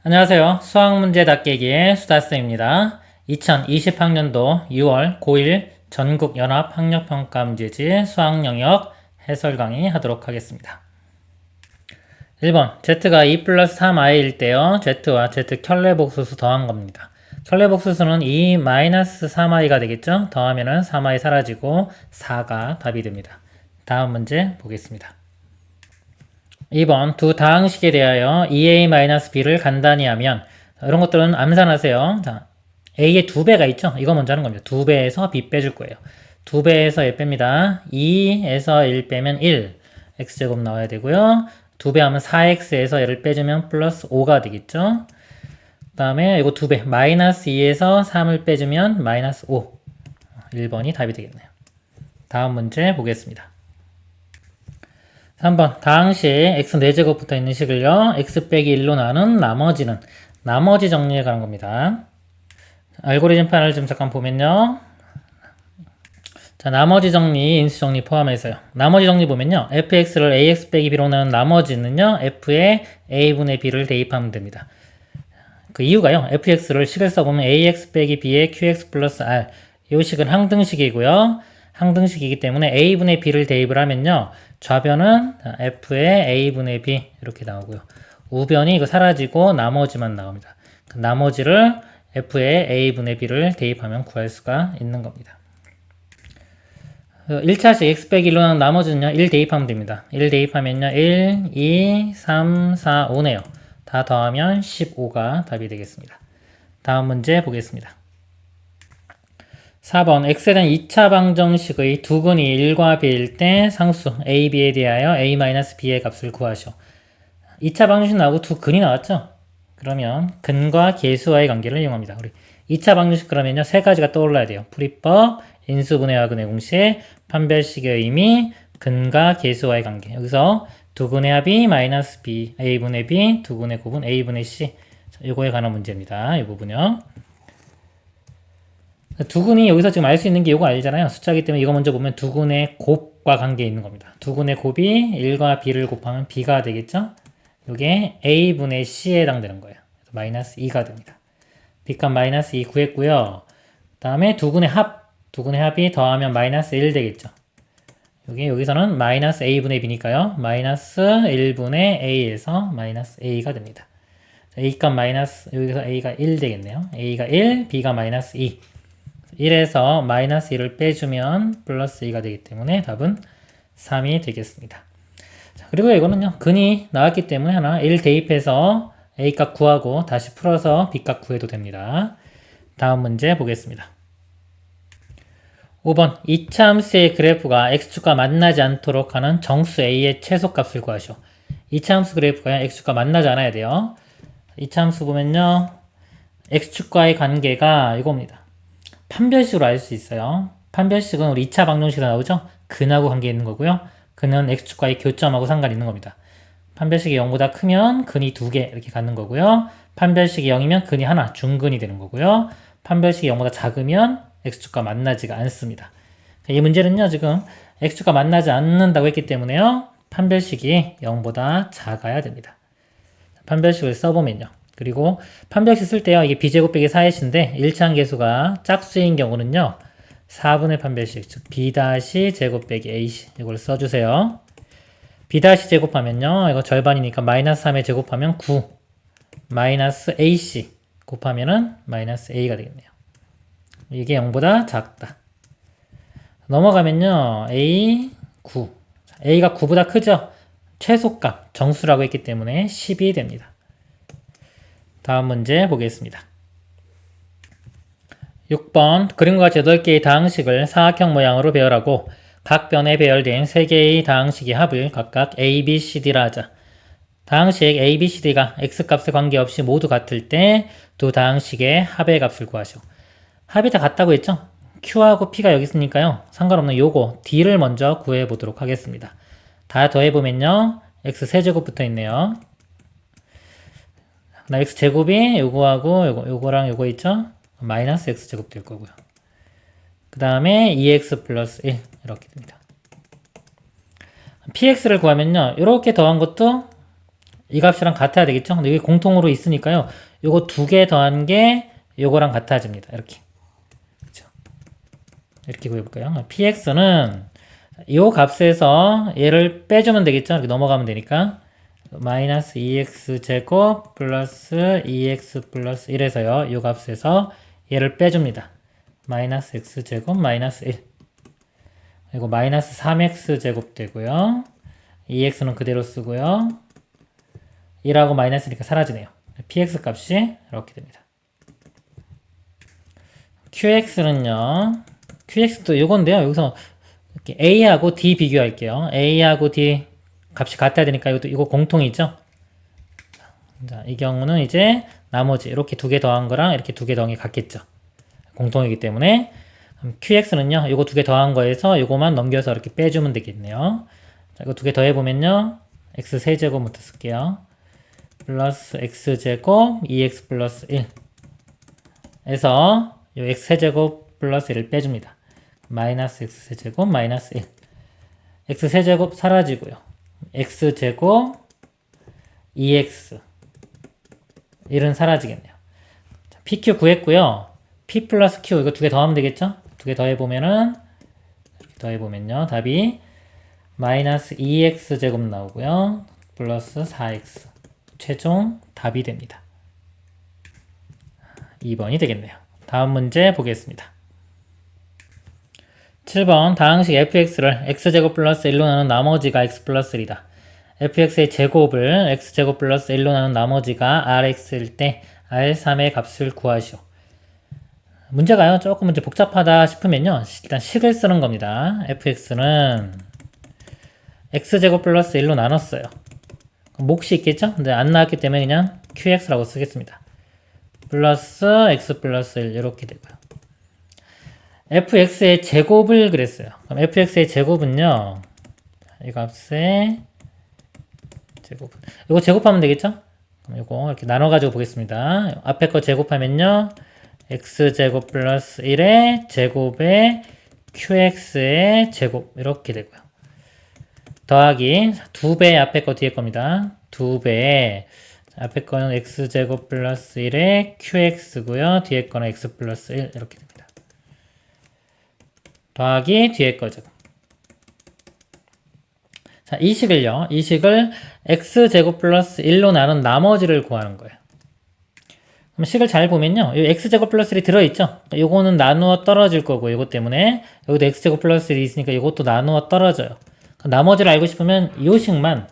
안녕하세요. 수학문제 닷깨기의 수다쌤입니다. 2020학년도 6월 고1 전국연합학력평가문제지 수학영역 해설 강의 하도록 하겠습니다. 1번 Z가 2 플러스 3i일 때요. Z와 Z 켤레복수수 더한 겁니다. 켤레복수수는 2 마이너스 3i가 되겠죠? 더하면은 3i 사라지고 4가 답이 됩니다. 다음 문제 보겠습니다. 2번 두 다항식에 대하여 2a-b를 간단히 하면 이런 것들은 암산하세요. 자, a의 2배가 있죠? 이거 먼저 하는 겁니다. 2배에서 b 빼줄 거예요. 2배에서 1 뺍니다. 2에서 1 빼면 1 x제곱 나와야 되고요. 2배 하면 4x에서 1을 빼주면 플러스 5가 되겠죠? 그 다음에 이거 2배 마이너스 2에서 3을 빼주면 마이너스 5 1번이 답이 되겠네요. 다음 문제 보겠습니다. 3번 다항식 x 4제곱 붙어있는 식을요. x 빼기 1로 나눈 나머지는 나머지 정리에 관한 겁니다. 알고리즘 판을 좀 잠깐 보면요. 자, 나머지 정리, 인수 정리 포함해서요. 나머지 정리 보면요. fx를 ax 빼기 b로 나눈 나머지는요. f에 a분의 b를 대입하면 됩니다. 그 이유가요. fx를 식을 써보면 ax 빼기 b의 qx 플러스 r 이 식은 항등식이고요. 항등식이기 때문에 a분의 b를 대입을 하면요. 좌변은 f의 a분의 b 이렇게 나오고요. 우변이 이거 사라지고 나머지만 나옵니다. 그 나머지를 f의 a분의 b를 대입하면 구할 수가 있는 겁니다. 1차식 x 빼기 1로 나눈 나머지는요. 1 대입하면 됩니다. 1 대입하면요. 1, 2, 3, 4, 5네요. 다 더하면 15가 답이 되겠습니다. 다음 문제 보겠습니다. 4번 x에 대한 2차 방정식의 두근이 1과 b일 때 상수 a, b에 대하여 a-b의 값을 구하시오. 2차 방정식 나오고 두 근이 나왔죠? 그러면 근과 계수와의 관계를 이용합니다. 우리 2차 방정식 그러면요. 세 가지가 떠올라야 돼요. 풀이법, 인수분해와 근의 공식, 판별식의 의미, 근과 계수와의 관계. 여기서 두근의 합이 마이너스 b, a분의 b, 두근의 곱은 a분의 c. 이거에 관한 문제입니다. 이 부분요. 두근이 여기서 지금 알 수 있는 게 이거 알잖아요. 숫자이기 때문에 이거 먼저 보면 두근의 곱과 관계에 있는 겁니다. 두근의 곱이 1과 b를 곱하면 b가 되겠죠? 이게 a분의 c에 해당되는 거예요. 마이너스 2가 됩니다. b값 마이너스 2 구했고요. 그 다음에 두근의 합이 더하면 마이너스 1 되겠죠. 여기서는 마이너스 a분의 b니까요. 마이너스 1분의 a에서 마이너스 a가 됩니다. a값 마이너스, 여기서 a가 1 되겠네요. a가 1, b가 마이너스 2. 1에서 마이너스 1을 빼주면 플러스 2가 되기 때문에 답은 3이 되겠습니다. 자, 그리고 이거는요. 근이 나왔기 때문에 하나 1 대입해서 a값 구하고 다시 풀어서 b값 구해도 됩니다. 다음 문제 보겠습니다. 5번 2차 함수의 그래프가 x축과 만나지 않도록 하는 정수 a의 최소값을 구하시오. 2차 함수 그래프가 x축과 만나지 않아야 돼요. 2차 함수 보면요. x축과의 관계가 이겁니다. 판별식으로 알 수 있어요. 판별식은 우리 2차 방정식으로 나오죠? 근하고 관계 있는 거고요. 근은 x축과의 교점하고 상관이 있는 겁니다. 판별식이 0보다 크면 근이 2개 이렇게 갖는 거고요. 판별식이 0이면 근이 하나, 중근이 되는 거고요. 판별식이 0보다 작으면 x축과 만나지가 않습니다. 이 문제는요. 지금 x축과 만나지 않는다고 했기 때문에요. 판별식이 0보다 작아야 됩니다. 판별식을 써보면요. 그리고 판별식 쓸 때요. 이게 b제곱 빼기 4x인데 1차항 계수가 짝수인 경우는요. 4분의 판별식, 즉 b-제곱 빼기 ac 이걸 써주세요. b-제곱하면요. 이거 절반이니까 마이너스 3에 제곱하면 9 마이너스 ac 곱하면은 마이너스 a가 되겠네요. 이게 0보다 작다. 넘어가면요. a 9 a가 9보다 크죠? 최소값 정수라고 했기 때문에 10이 됩니다. 다음 문제 보겠습니다. 6번 그림과 같이 8개의 다항식을 사각형 모양으로 배열하고 각 변에 배열된 3개의 다항식의 합을 각각 A, B, C, D라 하자. 다항식 A, B, C, D가 X값에 관계없이 모두 같을 때 두 다항식의 합의 값을 구하시오. 합이 다 같다고 했죠? Q하고 P가 여기 있으니까요. 상관없는 요거 D를 먼저 구해보도록 하겠습니다. 다 더해보면요. X 세제곱 붙어 있네요. 나 x제곱이 요거하고 요거랑 요거 있죠? 마이너스 x제곱 될 거고요. 그 다음에 2x 플러스 1 이렇게 됩니다. px를 구하면요. 이렇게 더한 것도 이 값이랑 같아야 되겠죠? 근데 이게 공통으로 있으니까요. 요거 두 개 더한 게 요거랑 같아집니다. 이렇게. 그렇죠? 이렇게 구해볼까요? px는 요 값에서 얘를 빼주면 되겠죠? 이렇게 넘어가면 되니까. 마이너스 2x 제곱 플러스 2x 플러스 1에서요. 요 값에서 얘를 빼줍니다. 마이너스 x 제곱 마이너스 1. 그리고 마이너스 3x 제곱 되고요. 2x는 그대로 쓰고요. 1하고 마이너스니까 사라지네요. px 값이 이렇게 됩니다. qx는요. qx도 요건데요. 여기서 이렇게 a하고 d 비교할게요. a하고 d 값이 같아야 되니까 이거 공통이죠. 자, 이 경우는 이제 나머지 이렇게 두 개 더한 거랑 이렇게 두 개 더한 게 같겠죠. 공통이기 때문에 qx는요. 이거 두 개 더한 거에서 이거만 넘겨서 이렇게 빼주면 되겠네요. 자, 이거 두 개 더해보면요. x 세제곱부터 쓸게요. 플러스 x제곱 2x 플러스 1 에서 요 x 세제곱 플러스 1을 빼줍니다. 마이너스 x 세제곱 마이너스 1 x 세제곱 사라지고요. x제곱 2x 1은 사라지겠네요. 자, pq 구했고요. p 플러스 q 이거 두 개 더하면 되겠죠? 두 개 더해보면은 이렇게 더해보면요. 답이 마이너스 2x 제곱 나오고요. 플러스 4x 최종 답이 됩니다. 2번이 되겠네요. 다음 문제 보겠습니다. 7번 다항식 fx를 x제곱 플러스 1로 나눈 나머지가 x 플러스 1이다. fx의 제곱을 x제곱 플러스 1로 나눈 나머지가 rx일 때 r3의 값을 구하시오. 문제가요. 조금 이제 복잡하다 싶으면요. 일단 식을 쓰는 겁니다. fx는 x제곱 플러스 1로 나눴어요. 몫이 있겠죠? 근데 안 나왔기 때문에 그냥 qx라고 쓰겠습니다. 플러스 x 플러스 1 이렇게 되고요. fx의 제곱을 그랬어요. 그럼 fx의 제곱은요. 이 값의 제곱. 이거 제곱하면 되겠죠? 그럼 이거 이렇게 나눠가지고 보겠습니다. 앞에 거 제곱하면요. x제곱 플러스 1의 제곱에 qx의 제곱 이렇게 되고요. 더하기 2배 앞에 거 뒤에 겁니다. 2배 앞에 거는 x제곱 플러스 1의 qx고요. 뒤에 거는 x 플러스 1 이렇게 됩니다. 더하기 뒤에 거죠. 자, 이 식을 x제곱 플러스 1로 나눈 나머지를 구하는 거예요. 그럼 식을 잘 보면요. 이 x제곱 플러스 1이 들어있죠? 요거는 나누어 떨어질 거고, 이것 때문에. 여기도 x제곱 플러스 1이 있으니까 이것도 나누어 떨어져요. 나머지를 알고 싶으면 이 식만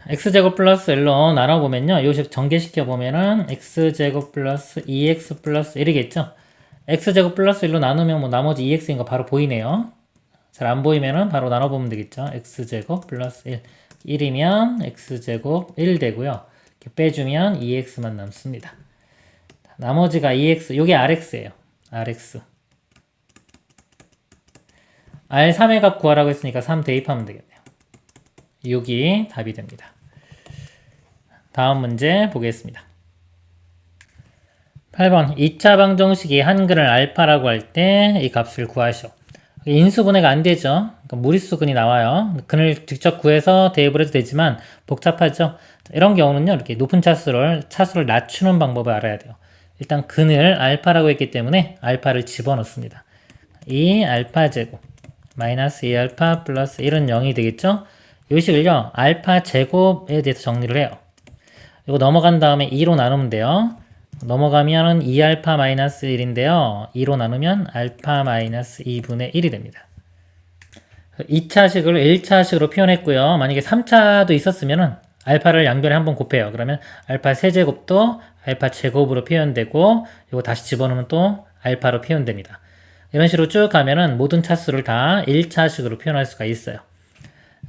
x제곱 플러스 1로 나눠보면요. 이 식 전개시켜보면은 x제곱 플러스 2x 플러스 1이겠죠? x제곱 플러스 1로 나누면 뭐 나머지 2x인 거 바로 보이네요. 잘 안 보이면은 바로 나눠보면 되겠죠. x제곱 플러스 1. 1이면 x제곱 1 되고요. 이렇게 빼주면 2x만 남습니다. 나머지가 2x, 요게 rx예요. rx. r3의 값 구하라고 했으니까 3 대입하면 되겠네요. 6이 답이 됩니다. 다음 문제 보겠습니다. 8번 2차 방정식이 한근을 알파라고 할 때 이 값을 구하시오. 인수분해가 안 되죠. 그러니까 무리수근이 나와요. 근을 직접 구해서 대입을 해도 되지만 복잡하죠. 이런 경우는요. 이렇게 높은 차수를 낮추는 방법을 알아야 돼요. 일단 근을 알파라고 했기 때문에 알파를 집어넣습니다. 2 알파 제곱 마이너스 2알파 플러스 1은 0이 되겠죠. 이 식을요. 알파 제곱에 대해서 정리를 해요. 이거 넘어간 다음에 2로 나누면 돼요. 넘어가면은 2알파 마이너스 1인데요. 2로 나누면 알파 마이너스 2분의 1이 됩니다. 2차식을 1차식으로 표현했고요. 만약에 3차도 있었으면은 알파를 양변에 한번 곱해요. 그러면 알파 세제곱도 알파 제곱으로 표현되고 이거 다시 집어넣으면 또 알파로 표현됩니다. 이런 식으로 쭉 가면은 모든 차수를 다 1차식으로 표현할 수가 있어요.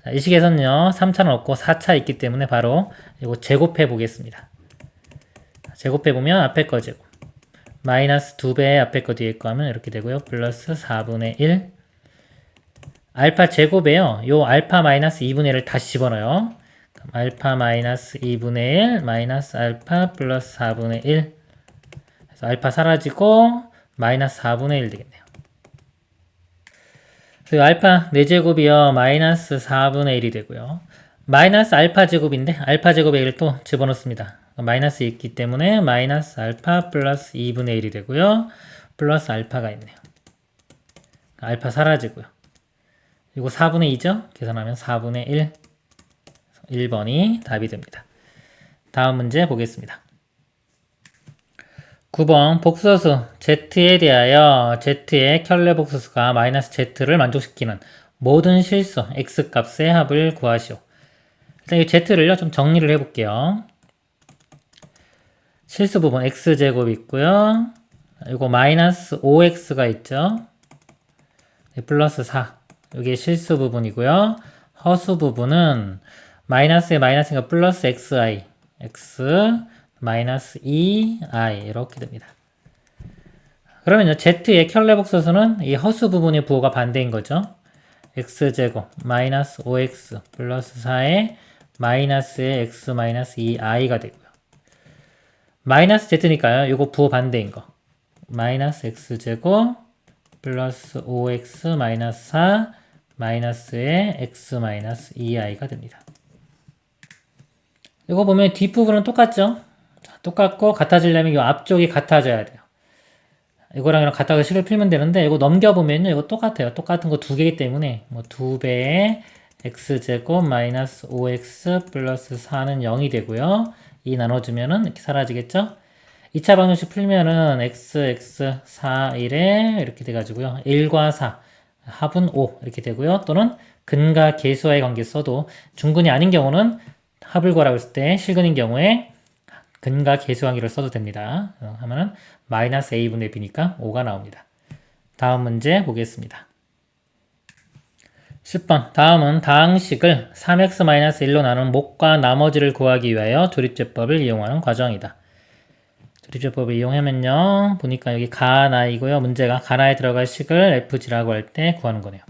자, 이 식에서는요. 3차는 없고 4차 있기 때문에 바로 이거 제곱해 보겠습니다. 제곱해보면 앞에 거 제곱 마이너스 2배 앞에 거 뒤에 거 하면 이렇게 되고요. 플러스 4분의 1 알파 제곱에요. 요 알파 마이너스 2분의 1을 다시 집어넣어요. 알파 마이너스 2분의 1 마이너스 알파 플러스 4분의 1 그래서 알파 사라지고 마이너스 4분의 1 되겠네요. 그리고 알파 4제곱이요. 마이너스 4분의 1이 되고요. 마이너스 알파 제곱인데 알파 제곱의 1을 또 집어넣습니다. 마이너스 있기 때문에 마이너스 알파 플러스 2분의 1이 되고요. 플러스 알파가 있네요. 알파 사라지고요. 이거 4분의 2죠? 계산하면 4분의 1. 1번이 답이 됩니다. 다음 문제 보겠습니다. 9번 복소수 z에 대하여 z의 켤레 복소수가 마이너스 z를 만족시키는 모든 실수 x 값의 합을 구하시오. 일단 이 z를요 좀 정리를 해볼게요. 실수 부분 x제곱 있고요. 이거 마이너스 5x가 있죠. 플러스 4 이게 실수 부분이고요. 허수 부분은 마이너스에 마이너스가 플러스 xi x 마이너스 2i 이렇게 됩니다. 그러면요 z의 켤레 복소수는 이 허수 부분의 부호가 반대인 거죠. x제곱 마이너스 5x 플러스 4에 마이너스의 x 마이너스 2i가 되고요. 마이너스 z니까요. 이거 부호 반대인 거. 마이너스 x제곱 플러스 5x 마이너스 4 마이너스의 x 마이너스 2i가 됩니다. 이거 보면 뒷부분은 똑같죠? 똑같고 같아지려면 이 앞쪽이 같아져야 돼요. 이거랑 같아서 식을 풀면 되는데 이거 넘겨보면요. 이거 똑같아요. 똑같은 거 두 개이기 때문에 뭐 2배의 x제곱 마이너스 5x 플러스 4는 0이 되고요. 2 나눠주면은 이렇게 사라지겠죠? 2차 방정식 풀면은 x, x, 4, 1에 이렇게 돼가지고요. 1과 4, 합은 5 이렇게 되고요. 또는 근과 계수와의 관계 써도 중근이 아닌 경우는 합을 구하라고 했을 때 실근인 경우에 근과 계수 관계를 써도 됩니다. 하면은 마이너스 a분의 b니까 5가 나옵니다. 다음 문제 보겠습니다. 10번 다음은 다항식을 3x-1로 나눈 목과 나머지를 구하기 위하여 조립제법을 이용하는 과정이다. 조립제법을 이용하면요. 보니까 여기 가나이고요. 문제가 가나에 들어갈 식을 fg라고 할 때 구하는 거네요.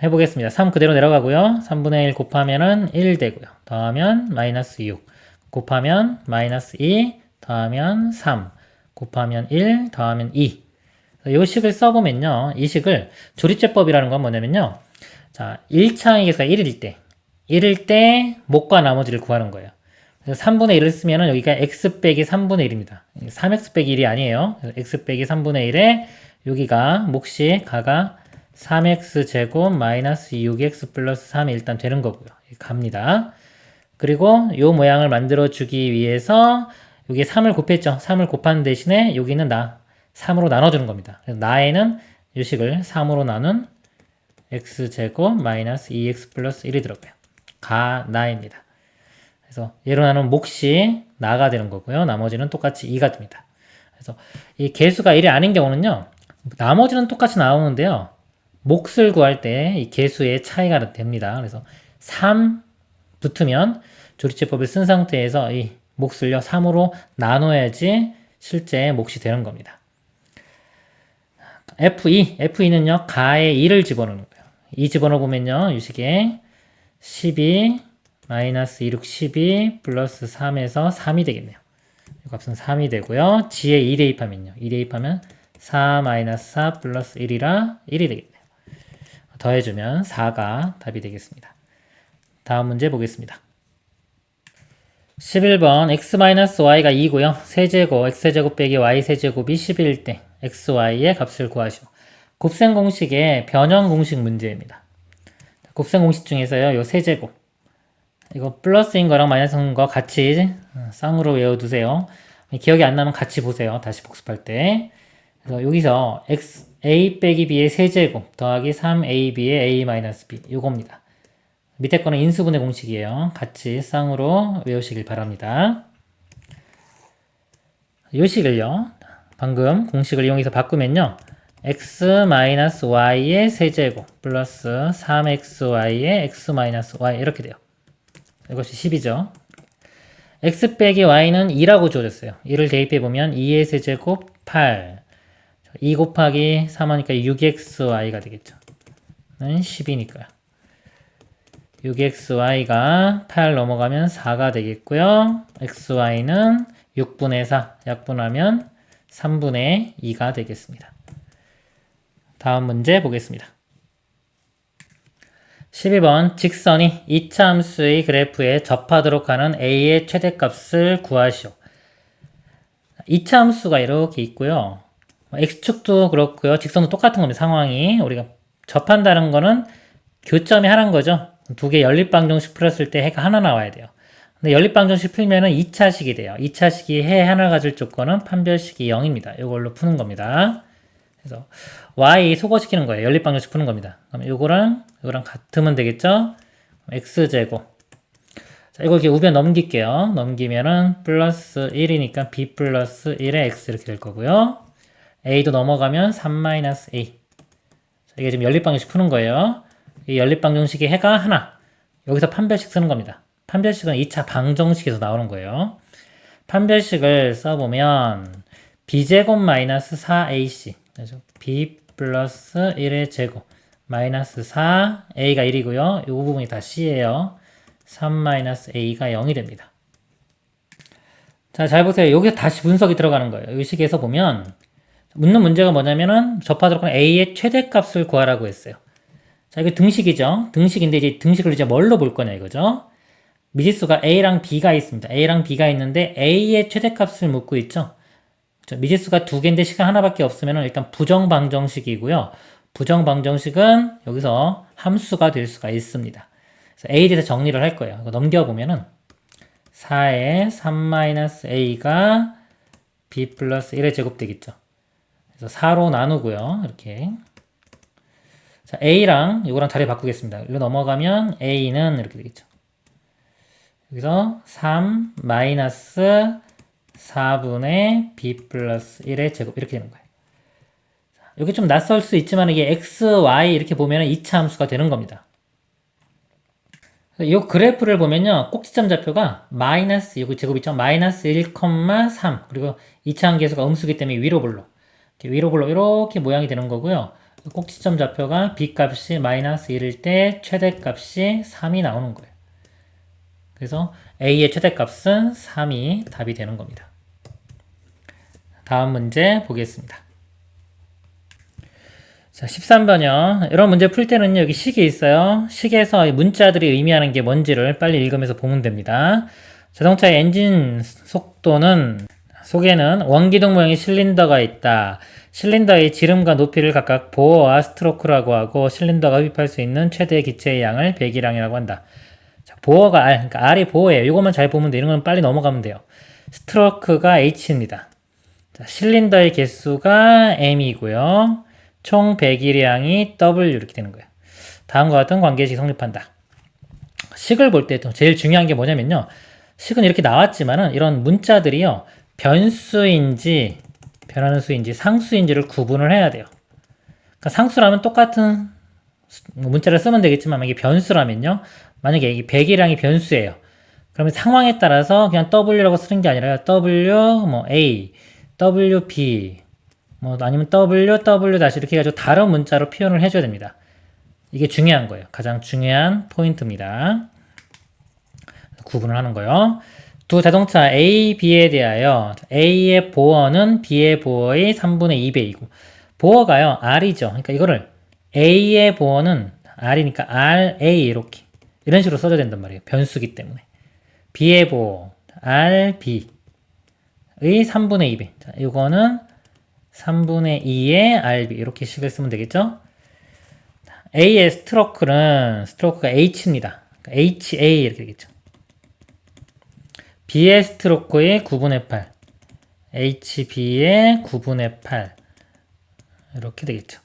해보겠습니다. 3 그대로 내려가고요. 3분의 1 곱하면은 1 되고요. 더하면 마이너스 6 곱하면 마이너스 2 더하면 3 곱하면 1 더하면 2. 이 식을 써보면요. 이 식을 조립제법이라는 건 뭐냐면요. 자, 1차항에서 1일 때 목과 나머지를 구하는 거예요. 그래서 3분의 1을 쓰면은 여기가 x 빼기 3분의 1입니다. 3x 빼기 1이 아니에요. x 빼기 3분의 1에 여기가 몫이 가가 3x 제곱 마이너스 6x 플러스 3이 일단 되는 거고요. 갑니다. 그리고 요 모양을 만들어 주기 위해서 여기 3을 곱했죠. 3을 곱하는 대신에 여기는 3으로 나눠주는 겁니다. 그래서 나에는 요 식을 3으로 나눈 x제곱 마이너스 2x 플러스 1이 들어가요. 가나입니다. 그래서 얘로 나눈 몫이 나가 되는 거고요. 나머지는 똑같이 2가 됩니다. 그래서 이 개수가 1이 아닌 경우는요. 나머지는 똑같이 나오는데요. 몫을 구할 때 이 개수의 차이가 됩니다. 그래서 3 붙으면 조립제법을 쓴 상태에서 이 몫을요 3으로 나눠야지 실제 몫이 되는 겁니다. F2는요 가에 2를 집어넣는 거예요. 2 집어넣으면요 이 식에 12 마이너스 2, 6, 12 플러스 3에서 3이 되겠네요. 이 값은 3이 되고요. G에 2 대입하면요. 2 대입하면 4 마이너스 4 플러스 1이라 1이 되겠네요. 더해주면 4가 답이 되겠습니다. 다음 문제 보겠습니다. 11번 x-y가 2고요. 세제곱, x제곱 빼기 y세제곱이 11일 때 xy의 값을 구하시오. 곱셈 공식의 변형 공식 문제입니다. 곱셈 공식 중에서요. 요 세제곱 이거 플러스인 거랑 마이너스인 거 같이 쌍으로 외워두세요. 기억이 안 나면 같이 보세요. 다시 복습할 때. 그래서 여기서 a 빼기 b의 세제곱 더하기 3ab의 a 마이너스 b 요겁니다. 밑에 거는 인수분해 공식이에요. 같이 쌍으로 외우시길 바랍니다. 요 식을요. 방금 공식을 이용해서 바꾸면요. x-y의 세제곱 플러스 3xy의 x-y 이렇게 돼요. 이것이 10이죠. x 빼기 y는 2라고 주어졌어요. 2를 대입해보면 2의 세제곱 8 2 곱하기 3하니까 6xy가 되겠죠. 는 10이니까요. 6xy가 8 넘어가면 4가 되겠고요. xy는 6분의 4 약분하면 3분의 2가 되겠습니다. 다음 문제 보겠습니다. 12번 직선이 2차 함수의 그래프에 접하도록 하는 a의 최대값을 구하시오. 2차 함수가 이렇게 있고요. x축도 그렇고요. 직선도 똑같은 겁니다. 상황이. 우리가 접한다는 거는 교점이 하나인 거죠. 두 개 연립방정식 풀었을 때 해가 하나 나와야 돼요. 근데 연립방정식 풀면은 2차식이 돼요. 2차식이 해 하나 가질 조건은 판별식이 0입니다. 이걸로 푸는 겁니다. 그래서 y 소거시키는 거예요. 연립방정식 푸는 겁니다. 그럼 이거랑 같으면 되겠죠? x제곱. 자, 이거 이렇게 우변 넘길게요. 넘기면은 플러스 1이니까 b 플러스 1의 x 이렇게 될 거고요. a도 넘어가면 3-a. 자, 이게 지금 연립방정식 푸는 거예요. 이 연립방정식의 해가 하나. 여기서 판별식 쓰는 겁니다. 판별식은 2차 방정식에서 나오는 거예요. 판별식을 써보면 b제곱 마이너스 4ac. 그래서 b 플러스 1의 제곱 마이너스 4, a가 1이고요. 이 부분이 다 c예요. 3-a가 0이 됩니다. 자, 잘 보세요. 여기서 다시 분석이 들어가는 거예요. 이 식에서 보면 묻는 문제가 뭐냐면은 접하도록 하는 a의 최대값을 구하라고 했어요. 자, 이거 등식이죠. 등식인데 이제 등식을 이제 뭘로 볼 거냐 이거죠. 미지수가 a랑 b가 있습니다. a랑 b가 있는데 a의 최대값을 묻고 있죠. 미지수가 두 개인데 시간 하나밖에 없으면 일단 부정방정식이고요. 부정방정식은 여기서 함수가 될 수가 있습니다. 그래서 a에 대해서 정리를 할 거예요. 이거 넘겨보면은 4에 3-a가 b 플러스 1의 제곱 되겠죠. 그래서 4로 나누고요. 이렇게. 자, a랑 이거랑 자리 바꾸겠습니다. 이거 넘어가면 a는 이렇게 되겠죠. 여기서 3 마이너스 4분의 b 플러스 1의 제곱 이렇게 되는 거예요. 여기 좀 낯설 수 있지만 이게 x, y 이렇게 보면 2차 함수가 되는 겁니다. 이 그래프를 보면요. 꼭지점 좌표가 마이너스, 여기 제곱 있죠? 마이너스 1,3 그리고 2차 함계수가 음수기 때문에 위로 볼로 이렇게 모양이 되는 거고요. 꼭지점 좌표가 b 값이 마이너스 1일 때 최대값이 3이 나오는 거예요. 그래서 a의 최대값은 3이 답이 되는 겁니다. 다음 문제 보겠습니다. 자, 13번이요. 이런 문제 풀 때는 여기 식이 있어요. 식에서 문자들이 의미하는 게 뭔지를 빨리 읽으면서 보면 됩니다. 자동차의 엔진 속도는 속에는 원기둥 모양의 실린더가 있다. 실린더의 지름과 높이를 각각 보어와 스트로크라고 하고 실린더가 흡입할 수 있는 최대 기체의 양을 배기량이라고 한다. 자, 보어가 R, 그러니까 R이 보어예요. 이것만 잘 보면 돼요. 이런 건 빨리 넘어가면 돼요. 스트로크가 H입니다. 자, 실린더의 개수가 M이고요. 총 배기량이 W 이렇게 되는 거예요. 다음과 같은 관계식 성립한다. 식을 볼 때 또 제일 중요한 게 뭐냐면요. 식은 이렇게 나왔지만은 이런 문자들이요. 변수인지 변하는 수인지 상수인지를 구분을 해야 돼요. 그러니까 상수라면 똑같은 문자를 쓰면 되겠지만 이게 변수라면요. 만약에 이 배기량이 변수예요. 그러면 상황에 따라서 그냥 W라고 쓰는 게 아니라 W, 뭐 A, WB, 뭐 아니면 W 다시 이렇게 해가지고 다른 문자로 표현을 해줘야 됩니다. 이게 중요한 거예요. 가장 중요한 포인트입니다. 구분을 하는 거예요. 두 자동차 A, B에 대하여 A의 보어는 B의 보어의 3분의 2배이고 보어가요. R이죠. 그러니까 이거를 A의 보어는 R이니까 RA 이렇게 이런 식으로 써줘야 된단 말이에요. 변수기 때문에. B의 보어 RB의 3분의 2배. 자, 이거는 3분의 2의 RB 이렇게 식을 쓰면 되겠죠? A의 스트로크가 H입니다. 그러니까 HA 이렇게 되겠죠. B의 스트로크의 9분의 8 HB의 9분의 8 이렇게 되겠죠.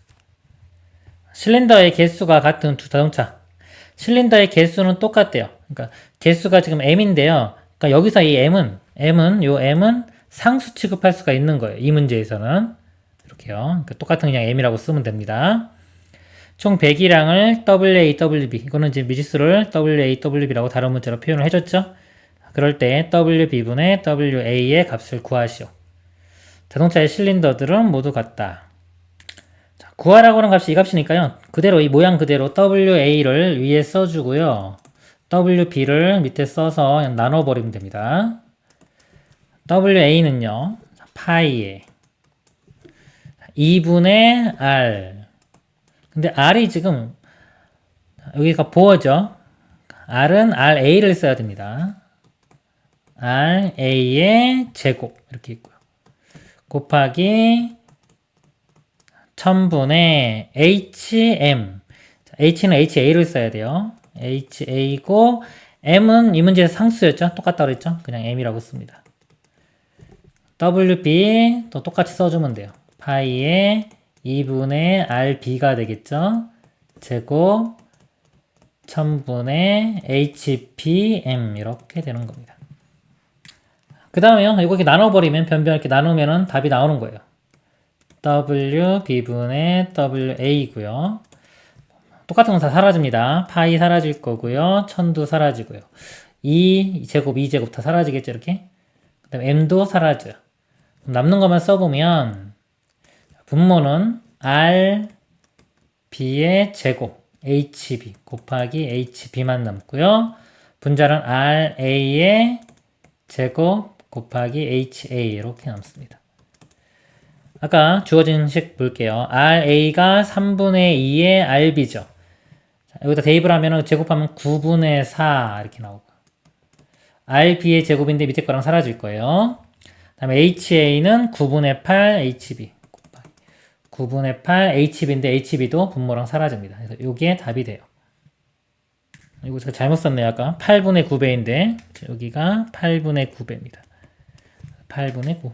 실린더의 개수가 같은 두 자동차 실린더의 개수는 똑같대요. 그러니까 개수가 지금 M인데요. 그러니까 여기서 이 M은 상수 취급할 수가 있는 거예요. 이 문제에서는 이렇게요. 그러니까 똑같은 그냥 M이라고 쓰면 됩니다. 총 배기량을 WAWB 이거는 이제 미지수를 WAWB라고 다른 문자로 표현을 해줬죠. 그럴 때 WB분의 WA의 값을 구하시오. 자동차의 실린더들은 모두 같다. 자, 구하라고 하는 값이 이 값이니까요. 그대로 이 모양 그대로 WA를 위에 써주고요. WB를 밑에 써서 그냥 나눠버리면 됩니다. WA는요. 파이에 2분의 R 근데 R이 지금 여기가 보어죠. R은 RA를 써야 됩니다. RA의 제곱 이렇게 있고요. 곱하기 1000분의 HM. H는 HA를 써야 돼요. HA고 M은 이 문제에서 상수였죠. 똑같다고 그랬죠. 그냥 M이라고 씁니다. WB 또 똑같이 써주면 돼요. 파이에 2분의 RB가 되겠죠. 제곱 1000분의 HBM 이렇게 되는 겁니다. 그 다음에요. 이거 이렇게 나눠버리면 변변 이렇게 나누면은 답이 나오는 거예요. WB분의 WA고요. 똑같은 건 다 사라집니다. 파이 사라질 거고요. 1000도 사라지고요. 2제곱, 2제곱 다 사라지겠죠, 이렇게? 그 다음에 M도 사라져요. 남는 것만 써보면, 분모는 R, B의 제곱, HB 곱하기 HB만 남고요. 분자는 R, A의 제곱 곱하기 HA 이렇게 남습니다. 아까 주어진 식 볼게요. RA가 3분의 2의 RB죠. 자, 여기다 대입을 하면 제곱하면 9분의 4 이렇게 나오고 RB의 제곱인데 밑에 거랑 사라질 거예요. 그 다음에 HA는 9분의 8 HB 9분의 8 HB인데 HB도 분모랑 사라집니다. 그래서 이게 답이 돼요. 이거 제가 잘못 썼네요. 아까 8분의 9배인데 여기가 8분의 9배입니다. 8분의 9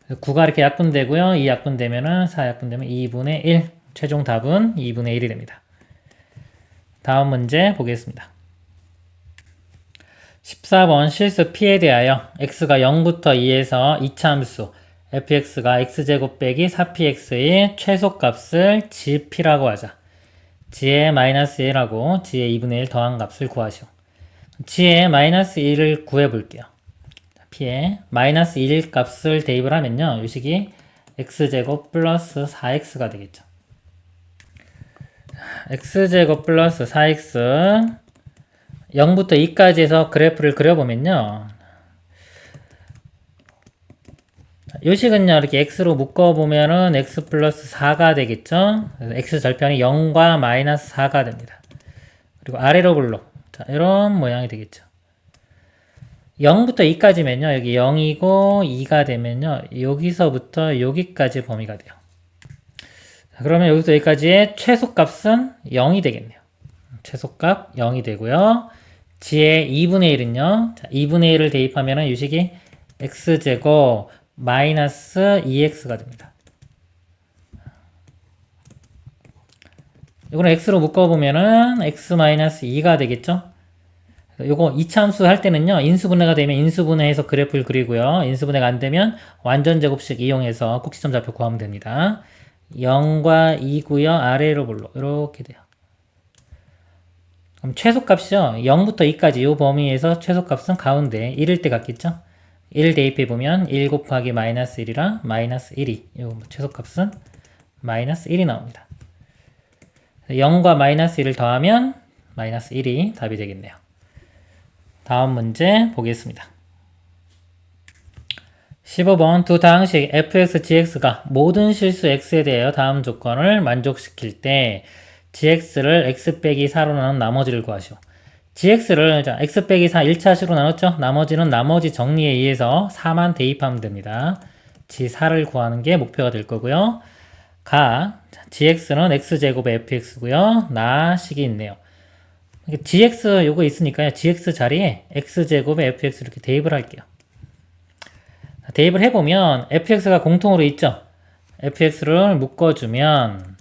9가 이렇게 약분되고요. 2 약분되면은 4 약분되면 2분의 1. 최종 답은 2분의 1이 됩니다. 다음 문제 보겠습니다. 14번 실수 P에 대하여 x가 0부터 2에서 이차함수 fx가 x제곱 빼기 4px의 최소값을 gp라고 하자. g의 마이너스 1하고 g의 2분의 1 더한 값을 구하시오. g의 마이너스 1을 구해볼게요. P에 마이너스 1 값을 대입을 하면요. 이 식이 x제곱 플러스 4x가 되겠죠. x제곱 플러스 4x 0부터 2까지 해서 그래프를 그려보면요. 이 식은요. 이렇게 x로 묶어보면은 x 플러스 4가 되겠죠. 그래서 x 절편이 0과 마이너스 4가 됩니다. 그리고 아래로 불러. 자, 이런 모양이 되겠죠. 0부터 2까지면요. 여기 0이고 2가 되면요. 여기서부터 여기까지 범위가 돼요. 자, 그러면 여기서 여기까지의 최소값은 0이 되겠네요. 최소값 0이 되고요. g의 2분의 1은요. 자, 2분의 1을 대입하면은 이 식이 x제곱 마이너스 2x가 됩니다. 이거는 x로 묶어보면은 x 마이너스 2가 되겠죠. 요거 이차함수 할 때는요, 인수분해가 되면 인수분해해서 그래프를 그리고요, 인수분해가 안 되면 완전 제곱식 이용해서 꼭지점 좌표 구하면 됩니다. 0과 2고요, 아래로 불러. 이렇게 돼요. 그럼 최소값이요, 0부터 2까지 이 범위에서 최소값은 가운데 1일 때 같겠죠? 1 대입해보면 1 곱하기 마이너스 1이라 마이너스 1이, 요 최소값은 마이너스 1이 나옵니다. 0과 마이너스 1을 더하면 마이너스 1이 답이 되겠네요. 다음 문제 보겠습니다. 15번 두 다항식 fx, gx가 모든 실수 x에 대하여 다음 조건을 만족시킬 때 gx를 x 빼기 4로 나눈 나머지를 구하시오. gx를 자, x 빼기 4 1차식으로 나눴죠? 나머지는 나머지 정리에 의해서 4만 대입하면 됩니다. g4를 구하는 게 목표가 될 거고요. 자, gx는 x제곱의 fx고요. 나식이 있네요. gx 요거 있으니까요. gx 자리에 x제곱의 fx 이렇게 대입을 할게요. 대입을 해보면 fx가 공통으로 있죠. fx를 묶어주면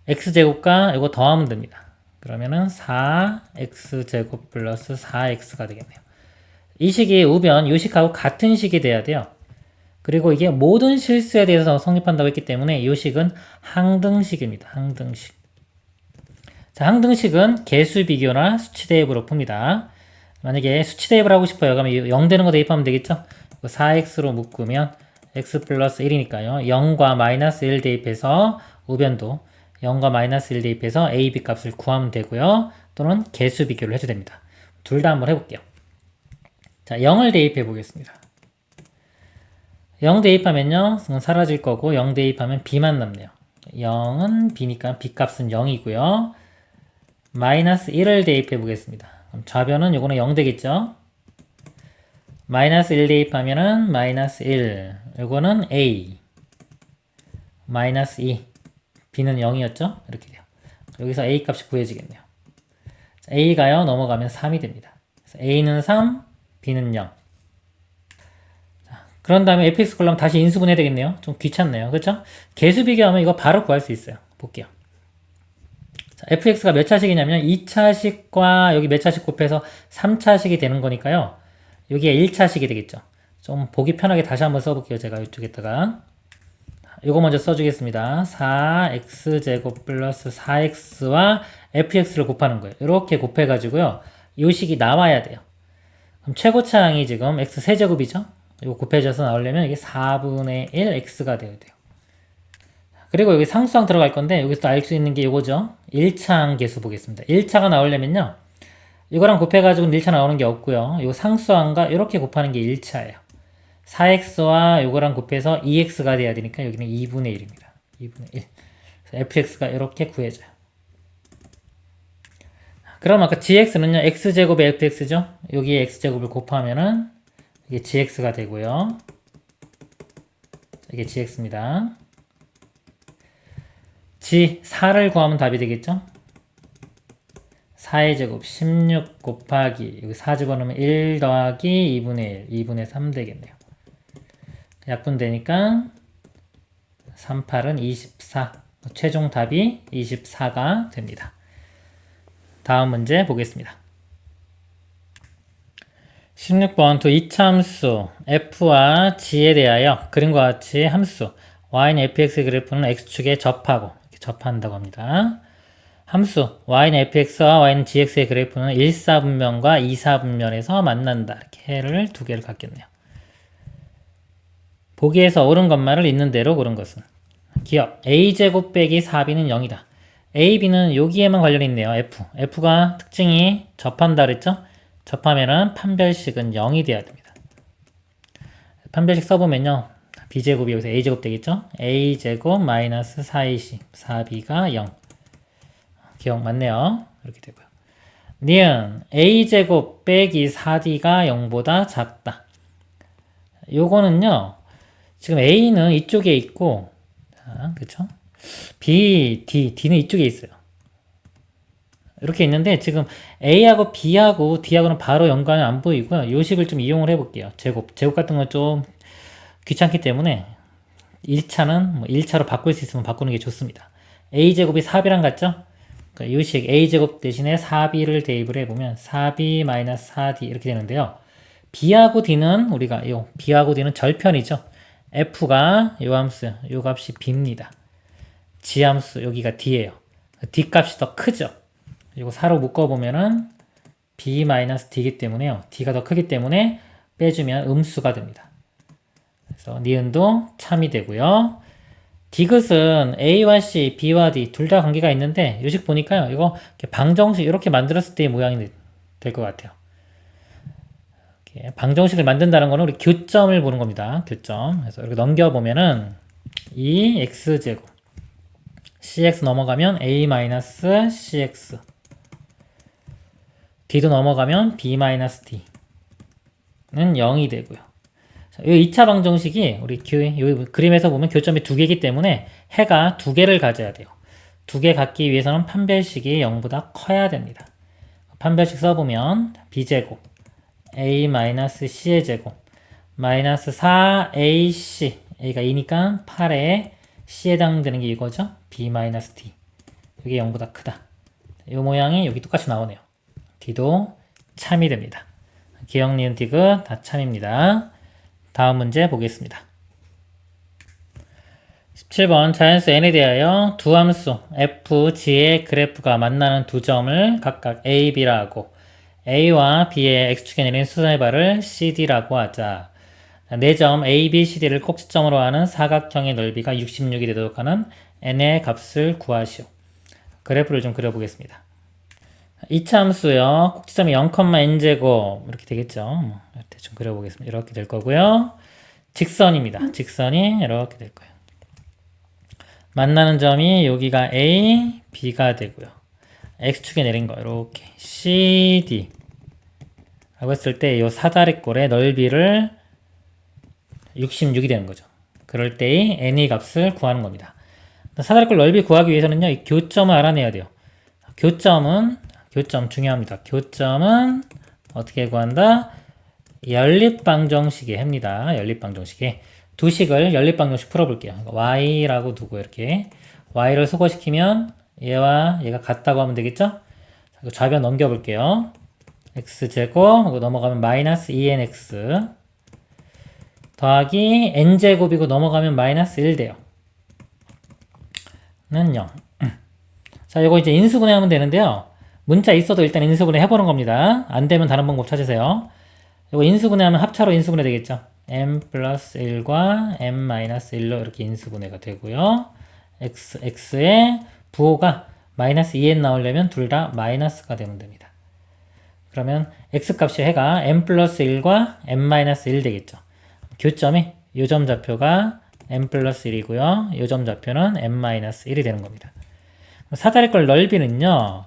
x제곱과 이거 더하면 됩니다. 그러면은 4x제곱 플러스 4x가 되겠네요. 이 식이 우변, 요 식하고 같은 식이 돼야 돼요. 그리고 이게 모든 실수에 대해서 성립한다고 했기 때문에 이 식은 항등식입니다. 항등식. 자, 항등식은 개수 비교나 수치 대입으로 풉니다. 만약에 수치 대입을 하고 싶어요. 그러면 0 되는 거 대입하면 되겠죠? 4x로 묶으면 x 플러스 1이니까요. 0과 마이너스 1 대입해서 우변도 0과 마이너스 1 대입해서 a, b 값을 구하면 되고요. 또는 개수 비교를 해도 됩니다. 둘 다 한번 해볼게요. 자, 0을 대입해 보겠습니다. 0 대입하면요. 사라질 거고 0 대입하면 b만 남네요. 0은 b니까 b 값은 0이고요. 마이너스 1을 대입해 보겠습니다. 그럼 좌변은 요거는 0 되겠죠? 마이너스 1 대입하면은 마이너스 1. 요거는 a. 마이너스 2. b는 0이었죠? 이렇게 돼요. 여기서 a 값이 구해지겠네요. a가요, 넘어가면 3이 됩니다. 그래서 a는 3, b는 0. 자, 그런 다음에 fx 콜럼 다시 인수분해 되겠네요. 좀 귀찮네요. 그렇죠? 개수 비교하면 이거 바로 구할 수 있어요. 볼게요. 자, fx가 몇 차식이냐면 2차식과 여기 몇 차식 곱해서 3차식이 되는 거니까요. 여기가 1차식이 되겠죠. 좀 보기 편하게 다시 한번 써볼게요. 제가 이쪽에다가. 이거 먼저 써주겠습니다. 4x제곱 플러스 4x와 fx를 곱하는 거예요. 이렇게 곱해가지고요. 이 식이 나와야 돼요. 그럼 최고차항이 지금 x 세제곱이죠? 이거 곱해져서 나오려면 이게 4분의 1 x가 되어야 돼요. 그리고 여기 상수항 들어갈 건데 여기서 또 알 수 있는 게 이거죠. 1차항 계수 보겠습니다. 1차가 나오려면요. 이거랑 곱해가지고 1차 나오는 게 없고요. 이 상수항과 이렇게 곱하는 게 1차예요. 4x와 요거랑 곱해서 2x가 돼야 되니까 여기는 2분의 1입니다. 2분의 1. fx가 이렇게 구해져요. 그럼 아까 gx는요. x제곱의 fx죠. 여기에 x제곱을 곱하면은 이게 gx가 되고요. 이게 gx입니다. g 4를 구하면 답이 되겠죠. 4의 제곱 16 곱하기 여기 4 집어넣으면 1 더하기 2분의 1, 2분의 3 되겠네요. 약분되니까 3, 8은 24. 최종 답이 24가 됩니다. 다음 문제 보겠습니다. 16번 두 이차함수 f와 g에 대하여 그림과 같이 함수 y는 fx 그래프는 x축에 접하고 이렇게 접한다고 합니다. 함수 y는 fx와 y는 gx의 그래프는 1사분면과 2사분면에서 만난다. 이렇게 해를 두 개를 갖겠네요. 보기에서 옳은 것만을 있는 대로 고른 것은 기억 a제곱 빼기 4b는 0이다. a, b는 여기에만 관련이 있네요. f가 특징이 접한다 그랬죠? 접하면은 판별식은 0이 돼야 됩니다. 판별식 써보면요. b제곱이 여기서 a제곱 되겠죠? a제곱 마이너스 4ac 4b가 0. 기억 맞네요. 이렇게 되고요. 니은 a제곱 빼기 4d가 0보다 작다. 요거는요. 지금 a는 이쪽에 있고 자, 그쵸? b, d는 이쪽에 있어요. 이렇게 있는데 지금 a하고 b하고 d하고는 바로 연관이 안 보이고요. 이 식을 좀 이용을 해볼게요. 제곱 같은 건 좀 귀찮기 때문에 1차는 뭐 1차로 바꿀 수 있으면 바꾸는 게 좋습니다. a제곱이 4b랑 같죠? 이 식 a제곱 대신에 4b를 대입을 해보면 4b 4d 이렇게 되는데요. b하고 d는 우리가 b하고 d는 절편이죠. f가 요 함수 요 값이 b입니다. g 함수 여기가 d예요. d 값이 더 크죠. 이거 4로 묶어보면은 b-d이기 때문에요. d가 더 크기 때문에 빼주면 음수가 됩니다. 그래서 니은도 참이 되고요. 디귿은 a와 c, b와 d 둘 다 관계가 있는데 요식 보니까요. 이거 방정식 이렇게 만들었을 때의 모양이 될 것 같아요. 이렇게 방정식을 만든다는 거는 우리 교점을 보는 겁니다. 교점. 그래서 이렇게 넘겨보면은 2x제곱 cx 넘어가면 a-cx d도 넘어가면 b-d는 0이 되고요. 이 2차 방정식이 우리 이 그림에서 보면 교점이 두 개이기 때문에 해가 두 개를 가져야 돼요. 두 개 갖기 위해서는 판별식이 0보다 커야 됩니다. 판별식 써보면 b제곱 a-c의 제곱 마이너스 4ac a가 2니까 8에 c에 해당되는 게 이거죠. b-d 이게 0보다 크다. 이 모양이 여기 똑같이 나오네요. d도 참이 됩니다. 기억, 니은, 디귿 다 참입니다. 다음 문제 보겠습니다. 17번 자연수 n에 대하여 두 함수 f, g의 그래프가 만나는 두 점을 각각 a, b라고 a와 b의 x축에 내린 수선의 발을 cd라고 하자. 4점 a, b, cd를 꼭지점으로 하는 사각형의 넓이가 66이 되도록 하는 n의 값을 구하시오. 그래프를 좀 그려보겠습니다. 2차 함수요. 꼭지점이 0,n제곱 이렇게 되겠죠. 대충 그려보겠습니다. 이렇게 될 거고요. 직선입니다. 직선이 이렇게 될 거예요. 만나는 점이 여기가 A, B가 되고요. X축에 내린 거 이렇게 CD 라고 했을 때 이 사다리꼴의 넓이를 66이 되는 거죠. 그럴 때의 N의 값을 구하는 겁니다. 사다리꼴 넓이 구하기 위해서는요, 이 교점을 알아내야 돼요. 교점 중요합니다. 교점은 어떻게 구한다? 연립방정식의 해입니다. 연립방정식의 두 식을 연립방정식 풀어볼게요. y라고 두고 이렇게 y를 소거시키면 얘와 얘가 같다고 하면 되겠죠? 좌변 넘겨볼게요. x제곱 넘어가면 마이너스 2nx 더하기 n제곱이고 넘어가면 마이너스 1 돼요. 는 0. 자, 이거 이제 인수분해하면 되는데요. 문자 있어도 일단 인수분해 해보는 겁니다. 안 되면 다른 방법 찾으세요. 이거 인수분해하면 합차로 인수분해 되겠죠. m 플러스 1과 m 마이너스 1로 이렇게 인수분해가 되고요. x의 부호가 마이너스 2n 나오려면 둘 다 마이너스가 되면 됩니다. 그러면 x값이 해가 m 플러스 1과 m 마이너스 1 되겠죠. 교점이 요점 좌표가 m 플러스 1이고요. 요점 좌표는 m 마이너스 1이 되는 겁니다. 사다리꼴 넓이는요.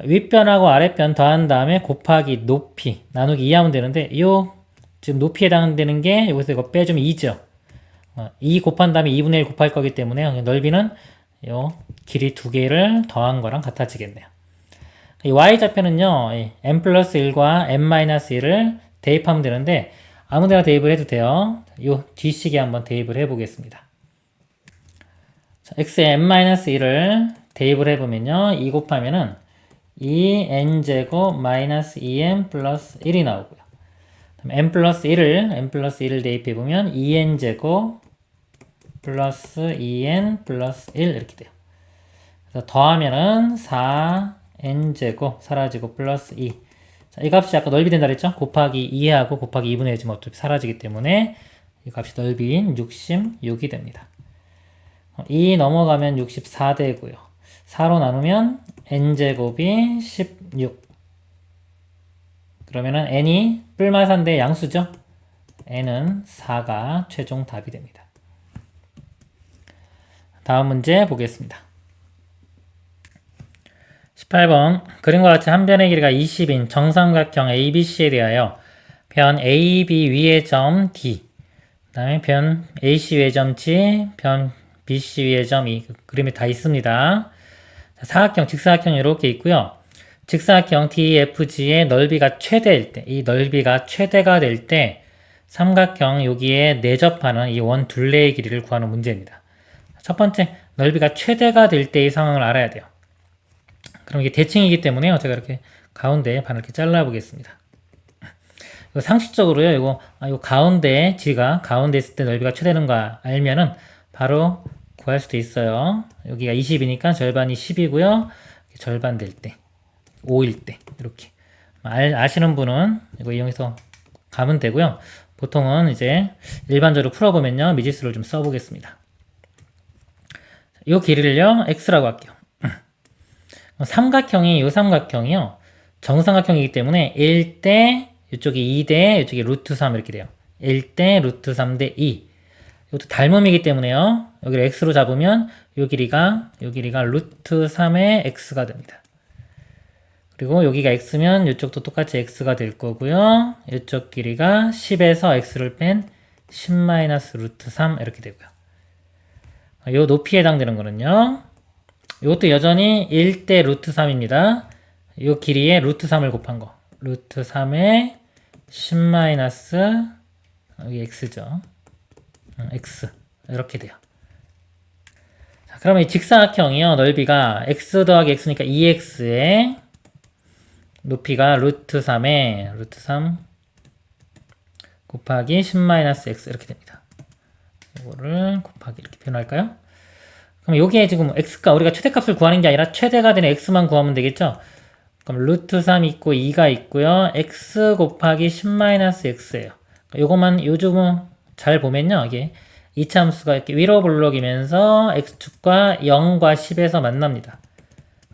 윗변하고 아랫변 더한 다음에 곱하기 높이 나누기 2 하면 되는데 요 지금 높이에 해당되는 게 여기서 이거 빼주면 2죠. 2 곱한 다음에 2분의 1 곱할 거기 때문에 넓이는 요 길이 두 개를 더한 거랑 같아지겠네요. 이 y좌표는요. m 플러스 1과 m 마이너스 1을 대입하면 되는데 아무데나 대입을 해도 돼요. 요 뒷식에 한번 대입을 해보겠습니다. x에 m-1을 대입을 해보면요. 2 곱하면은 2n제곱 마이너스 2n 플러스 1이 나오고요. m 플러스 1을 대입해보면 2n제곱 플러스 2n 플러스 1 이렇게 돼요. 그래서 더하면은 4n제곱 사라지고 플러스 2. 자, 이 값이 아까 넓이 된다 그랬죠? 곱하기 2하고 곱하기 2분의 1이면 어차피 사라지기 때문에 이 값이 넓이인 66이 됩니다. 2 넘어가면 64 되고요. 4로 나누면 n제곱이 16. 그러면은 n이 뿔마산대 양수죠? n은 4가 최종 답이 됩니다. 다음 문제 보겠습니다. 18번 그림과 같이 한 변의 길이가 20인 정삼각형 ABC에 대하여 변 AB 위의 점 D 그 다음에 변 AC 위의 점 G, 변 BC 위의 점 E 그림이 다 있습니다. 사각형, 직사각형이 이렇게 있고요. 직사각형 DFG의 넓이가 최대일 때, 이 넓이가 최대가 될 때 삼각형 여기에 내접하는 이 원 둘레의 길이를 구하는 문제입니다. 첫 번째, 넓이가 최대가 될 때의 상황을 알아야 돼요. 그럼 이게 대칭이기 때문에요. 제가 이렇게 가운데 반을 이렇게 잘라 보겠습니다. 이거 상식적으로요. 이거 가운데 G가 가운데 있을 때 넓이가 최대는 거 알면은 바로 구할 수도 있어요. 여기가 20이니까 절반이 10이고요. 절반 될 때, 5일 때 이렇게 아시는 분은 이거 이용해서 가면 되고요. 보통은 이제 일반적으로 풀어보면요. 미지수를 좀 써보겠습니다. 이 길이를요. X라고 할게요. 이 삼각형이요. 정삼각형이기 때문에 1대 이쪽이 2대 이쪽이 루트 3 이렇게 돼요. 1대 루트 3대 2. 이것도 닮음이기 때문에요. 여기를 x로 잡으면 이 길이가 루트 3의 x가 됩니다. 그리고 여기가 x면 이쪽도 똑같이 x가 될 거고요. 이쪽 길이가 10에서 x를 뺀 10-루트 3 이렇게 되고요. 이 높이에 해당되는 거는요. 이것도 여전히 1대 루트 3입니다. 이 길이에 루트 3을 곱한 거. 루트 3에 10- 여기 x죠. x 이렇게 돼요. 자, 그러면 이 직사각형이요. 넓이가 x 더하기 x니까 2x에 높이가 루트 3에 루트 3 곱하기 10-x 이렇게 됩니다. 이거를 곱하기 이렇게 표현할까요? 그럼 여기에 지금 x가 우리가 최대값을 구하는 게 아니라 최대가 되는 x만 구하면 되겠죠? 그럼 루트 3 있고 2가 있고요. x 곱하기 10-x예요. 요것만 요즘은 잘 보면요. 이게 이차함수가 이렇게 위로 블록이면서 x축과 0과 10에서 만납니다.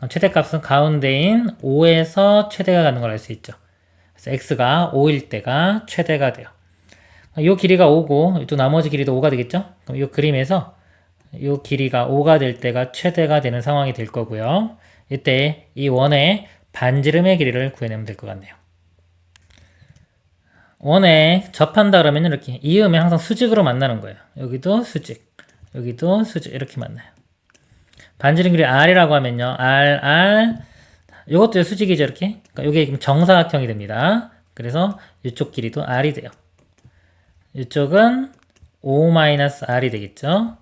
최대값은 가운데인 5에서 최대가 가는 걸 알 수 있죠. 그래서 x가 5일 때가 최대가 돼요. 이 길이가 5고 또 나머지 길이도 5가 되겠죠? 그럼 이 그림에서 이 길이가 5가 될 때가 최대가 되는 상황이 될 거고요. 이때 이 원의 반지름의 길이를 구해내면 될 것 같네요. 원에 접한다 그러면 이렇게 이음에 항상 수직으로 만나는 거예요. 여기도 수직, 여기도 수직 이렇게 만나요. 반지름 길이 R이라고 하면요. R. 이것도 수직이죠, 이렇게. 그러니까 이게 정사각형이 됩니다. 그래서 이쪽 길이도 R이 돼요. 이쪽은 5-R이 되겠죠.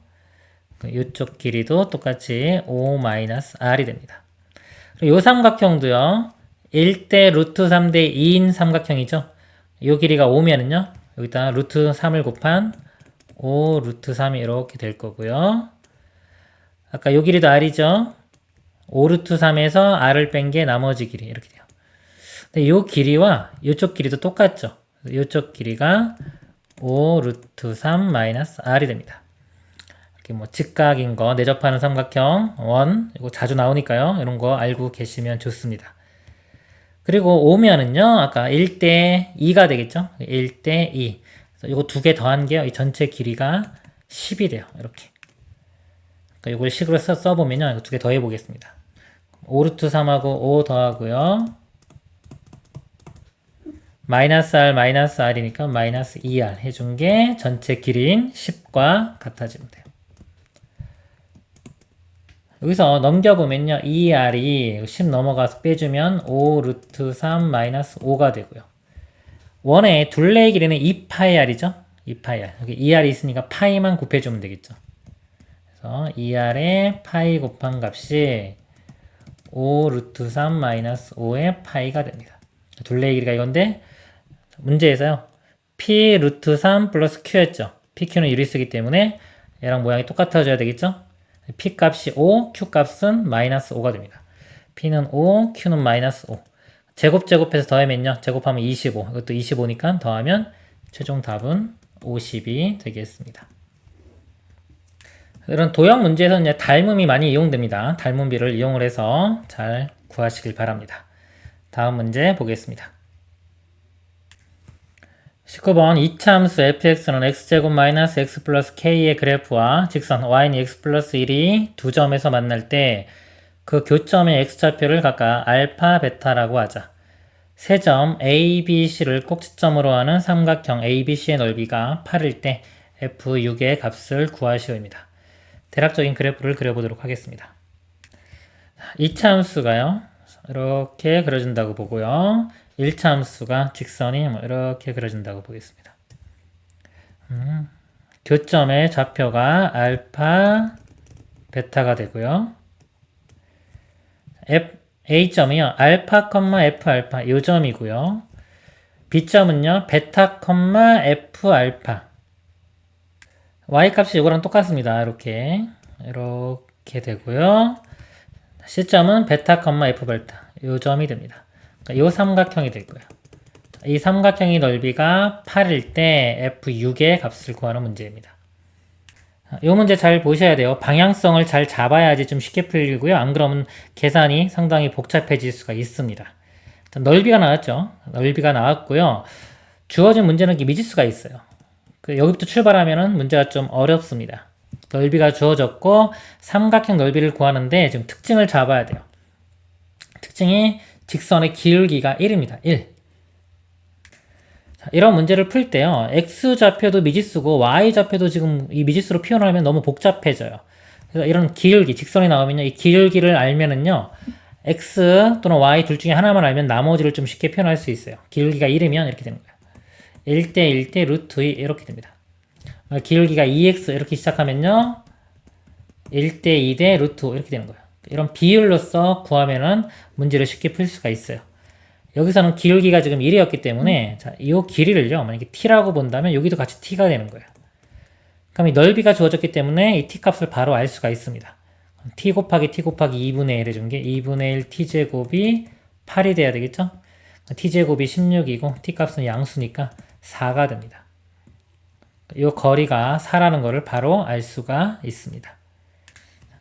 이쪽 길이도 똑같이 5-R이 됩니다. 이 삼각형도요. 1대 루트 3대 2인 삼각형이죠. 이 길이가 5면은요. 여기다 루트 3을 곱한 5 루트 3이 이렇게 될 거고요. 아까 이 길이도 R이죠. 5 루트 3에서 R을 뺀 게 나머지 길이 이렇게 돼요. 근데 이 길이와 이쪽 길이도 똑같죠. 이쪽 길이가 5 루트 3 마이너스 R이 됩니다. 이렇게 뭐 직각인 거, 내접하는 삼각형, 원, 이거 자주 나오니까요. 이런 거 알고 계시면 좋습니다. 그리고 5면은요, 아까 1대 2가 되겠죠? 1대 2. 이거 두 개 더한 게요, 이 전체 길이가 10이 돼요. 이렇게. 그러니까 이걸 식으로 써보면요, 이거 두 개 더해 보겠습니다. 5 루트 3하고 5 더하고요. 마이너스 R이니까 마이너스 2R 해준 게 전체 길이인 10과 같아지면 돼요. 여기서 넘겨보면요. 2R이 10 넘어가서 빼주면 5 루트 3 마이너스 5가 되고요. 원의 둘레의 길이는 2파이R이죠. 2파이R. 여기 2R이 있으니까 파이만 곱해주면 되겠죠. 그래서 2R의 파이 곱한 값이 5 루트 3 마이너스 5의 파이가 됩니다. 둘레의 길이가 이건데 문제에서요. P 루트 3 플러스 Q였죠. PQ는 유리수이기 때문에 얘랑 모양이 똑같아져야 되겠죠. P 값이 5, Q 값은 마이너스 5가 됩니다. P는 5, Q는 마이너스 5. 제곱해서 더하면요. 제곱하면 25. 이것도 25니까 더하면 최종 답은 50이 되겠습니다. 이런 도형 문제에서는 이제 닮음이 많이 이용됩니다. 닮음비를 이용을 해서 잘 구하시길 바랍니다. 다음 문제 보겠습니다. 19번 이차함수 fx는 x제곱 마이너스 x 플러스 k의 그래프와 직선 y는 x 플러스 1이 두 점에서 만날 때 그 교점의 x좌표를 각각 알파, 베타라고 하자. 세 점 A, B, C를 꼭지점으로 하는 삼각형 A, B, C의 넓이가 8일 때 f6의 값을 구하시오입니다. 대략적인 그래프를 그려보도록 하겠습니다. 이차함수가요. 이렇게 그려준다고 보고요. 1차 함수가 직선이 이렇게 그려진다고 보겠습니다. 교점의 좌표가 알파, 베타가 되고요. A점이요. 알파, F 알파 이 점이고요. B점은요. 베타, F 알파. Y값이 이거랑 똑같습니다. 이렇게 되고요. C점은 베타, F 베타 이 점이 됩니다. 이 삼각형이 되고요. 이 삼각형의 넓이가 8일 때 F6의 값을 구하는 문제입니다. 이 문제 잘 보셔야 돼요. 방향성을 잘 잡아야지 좀 쉽게 풀리고요. 안 그러면 계산이 상당히 복잡해질 수가 있습니다. 넓이가 나왔죠. 넓이가 나왔고요. 주어진 문제는 미지수가 있어요. 여기부터 출발하면 문제가 좀 어렵습니다. 넓이가 주어졌고 삼각형 넓이를 구하는데 지금 특징을 잡아야 돼요. 특징이 직선의 기울기가 1입니다. 1. 자, 이런 문제를 풀 때요. X좌표도 미지수고 Y좌표도 지금 이 미지수로 표현하면 너무 복잡해져요. 그래서 이런 기울기, 직선이 나오면요. 이 기울기를 알면은요. X 또는 Y 둘 중에 하나만 알면 나머지를 좀 쉽게 표현할 수 있어요. 기울기가 1이면 이렇게 되는 거예요. 1대 1대 루트 2 이렇게 됩니다. 기울기가 2x 이렇게 시작하면요. 1대 2대 루트 5 이렇게 되는 거예요. 이런 비율로서 구하면은 문제를 쉽게 풀 수가 있어요. 여기서는 기울기가 지금 1이었기 때문에 자, 이 길이를요. 만약에 t라고 본다면 여기도 같이 t가 되는 거예요. 그럼 이 넓이가 주어졌기 때문에 이 t 값을 바로 알 수가 있습니다. t 곱하기 2분의 1 해준 게 2분의 1 t제곱이 8이 돼야 되겠죠? t제곱이 16이고 t 값은 양수니까 4가 됩니다. 이 거리가 4라는 거를 바로 알 수가 있습니다.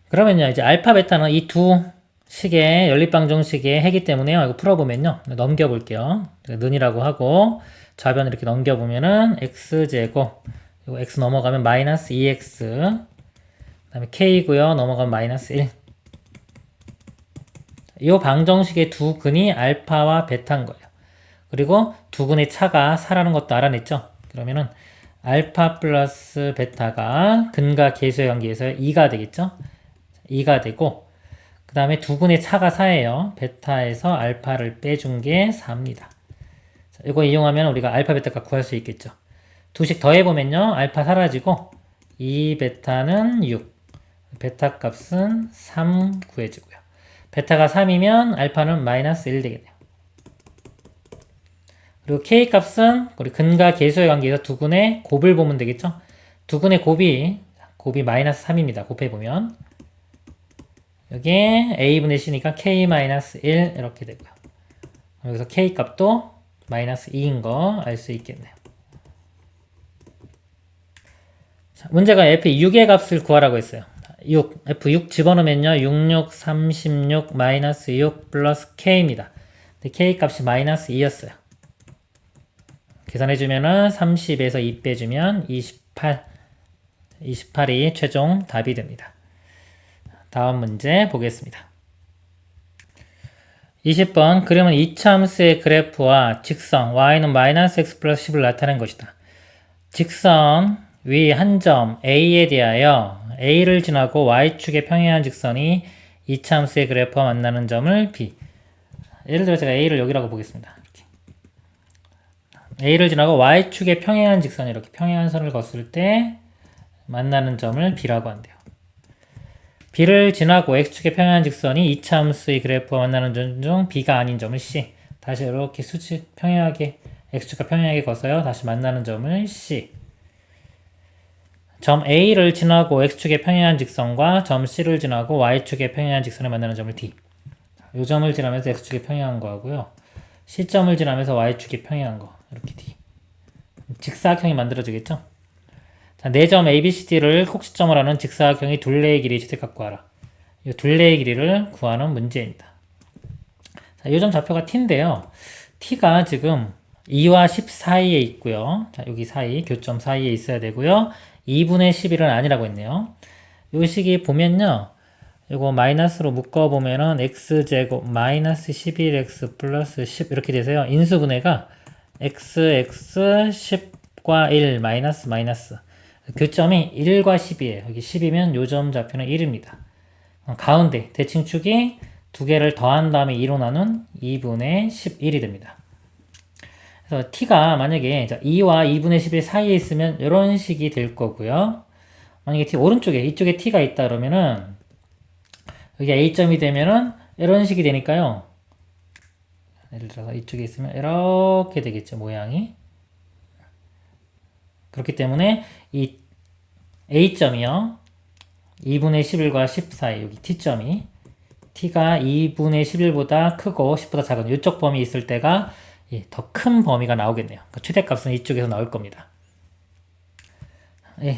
그러면요, 이제 알파, 베타는 이 두 식의 연립방정식의 해기 때문에요. 이거 풀어보면요. 넘겨볼게요. 는이라고 하고, 좌변 이렇게 넘겨보면은 x제곱, 이거 x 넘어가면 마이너스 2x, 다음에 k고요. 넘어가면 마이너스 1. 이 방정식의 두 근이 알파와 베타인 거예요. 그리고 두 근의 차가 4라는 것도 알아냈죠. 그러면은 알파 플러스 베타가 근과 계수의 관계에서 2가 되겠죠. 2가 되고 그 다음에 두 근의 차가 4예요. 베타에서 알파를 빼준 게 4입니다. 자, 이거 이용하면 우리가 알파 베타값 구할 수 있겠죠. 두식 더해보면요. 알파 사라지고 2베타는 6. 베타 값은 3 구해주고요. 베타가 3이면 알파는 마이너스 1 되겠네요. 그리고 k 값은 우리 근과 계수의 관계에서 두 근의 곱을 보면 되겠죠. 두 근의 곱이 마이너스 3입니다. 곱해보면 여기에 a분의 c니까 k 마이너스 1 이렇게 되고요. 여기서 k 값도 마이너스 2인 거 알 수 있겠네요. 자, 문제가 f6의 값을 구하라고 했어요. 6, f6 집어넣으면요. 66, 36, 마이너스 6 플러스 k입니다. 근데 k 값이 마이너스 2였어요. 계산해주면은 30에서 2 빼주면 28. 28이 최종 답이 됩니다. 다음 문제 보겠습니다. 20번 그림은 이차함수의 그래프와 직선 y는 마이너스 x 플러스 10을 나타낸 것이다. 직선 위 한 점 A에 대하여 A를 지나고 Y축에 평행한 직선이 이차함수의 그래프와 만나는 점을 B. 예를 들어 제가 A를 여기라고 보겠습니다. 이렇게. A를 지나고 Y축에 평행한 직선이 이렇게 평행한 선을 걷을 때 만나는 점을 B라고 한대요. B를 지나고 X축에 평행한 직선이 이차함수의 그래프와 만나는 점 중 B가 아닌 점을 C. 다시 이렇게 수직 평행하게 X축과 평행하게 걷어요. 다시 만나는 점을 C. 점 A를 지나고 X축에 평행한 직선과 점 C를 지나고 Y축에 평행한 직선을 만나는 점을 D. 이 점을 지나면서 X축에 평행한 거 하고요. C점을 지나면서 Y축에 평행한 거. 이렇게 D. 직사각형이 만들어지겠죠? 자, 4점 ABCD를 꼭지점을 하는 직사각형의 둘레의 길이 최대값 구하라. 이 둘레의 길이를 구하는 문제입니다. 자, 이 점 좌표가 T인데요. T가 지금 2와 10 사이에 있고요. 자, 여기 사이, 교점 사이에 있어야 되고요. 2분의 11은 아니라고 했네요. 요 식이 보면요. 이거 마이너스로 묶어보면은 x제곱 마이너스 11x 플러스 10 이렇게 돼서요. 인수분해가 x 10과 1 마이너스 교점이 1과 10이에요. 여기 10이면 요 점 좌표는 1입니다. 가운데 대칭축이 두 개를 더한 다음에 2로 나눈 2분의 11이 됩니다. 그래서 t가 만약에 2와 2분의 11 사이에 있으면 이런 식이 될 거고요. 만약에 t 오른쪽에 이쪽에 t가 있다 그러면은 여기 a점이 되면은 이런 식이 되니까요. 예를 들어서 이쪽에 있으면 이렇게 되겠죠. 모양이. 그렇기 때문에 이 a점이요. 2분의 11과 10 사이 여기 t점이 t가 2분의 11보다 크고 10보다 작은 이쪽 범위 있을 때가 더 큰 범위가 나오겠네요. 그러니까 최대값은 이쪽에서 나올 겁니다.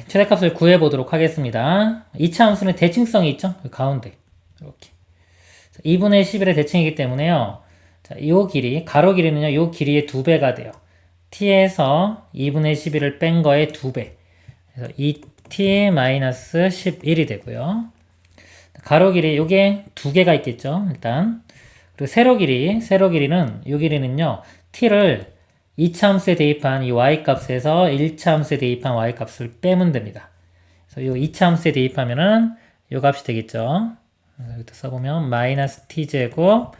최대값을 구해보도록 하겠습니다. 이차 함수는 대칭성이 있죠? 그 가운데 이렇게 2분의 11의 대칭이기 때문에요. 자, 이 길이, 가로 길이는요, 이 길이의 2배가 돼요. t에서 2분의 11을 뺀 거의 2배. 그래서 2t-11이 되고요. 가로 길이, 요게 2개가 있겠죠, 일단. 그리고 세로 길이는, 이 길이는요, t를 2차 함수에 대입한 이 y값에서 1차 함수에 대입한 y값을 빼면 됩니다. 그래서 이 2차 함수에 대입하면은 요 값이 되겠죠. 여기다 써보면 마이너스 t제곱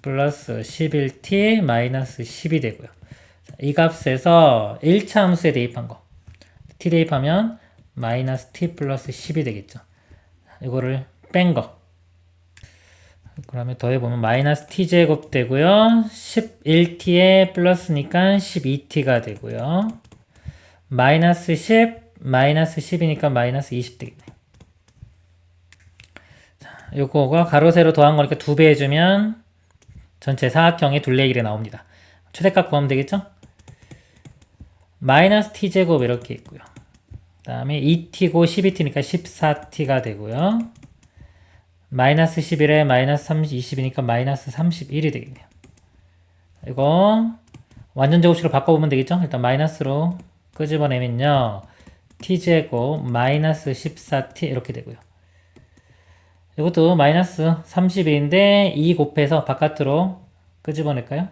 플러스 11t 마이너스 10이 되고요. 이 값에서 1차 함수에 대입한 거 t 대입하면 마이너스 t 플러스 10이 되겠죠. 이거를 뺀 거. 그러면 더해보면 마이너스 t제곱 되고요. 11t에 플러스니까 12t가 되고요. 마이너스 10, 마이너스 10이니까 마이너스 20 되겠네요. 자, 요거가 가로 세로 더한 거니까 2배 해주면 전체 사각형의 둘레 길이 나옵니다. 최대값 구하면 되겠죠? 마이너스 t제곱 이렇게 있고요. 그 다음에 2t고 12t니까 14t가 되고요. 마이너스 11에 마이너스 20이니까 마이너스 31이 되겠네요. 이거 완전 제곱식으로 바꿔보면 되겠죠? 일단 마이너스로 끄집어내면요. t제곱 마이너스 14t 이렇게 되고요. 이것도 마이너스 31인데 2 곱해서 바깥으로 끄집어낼까요?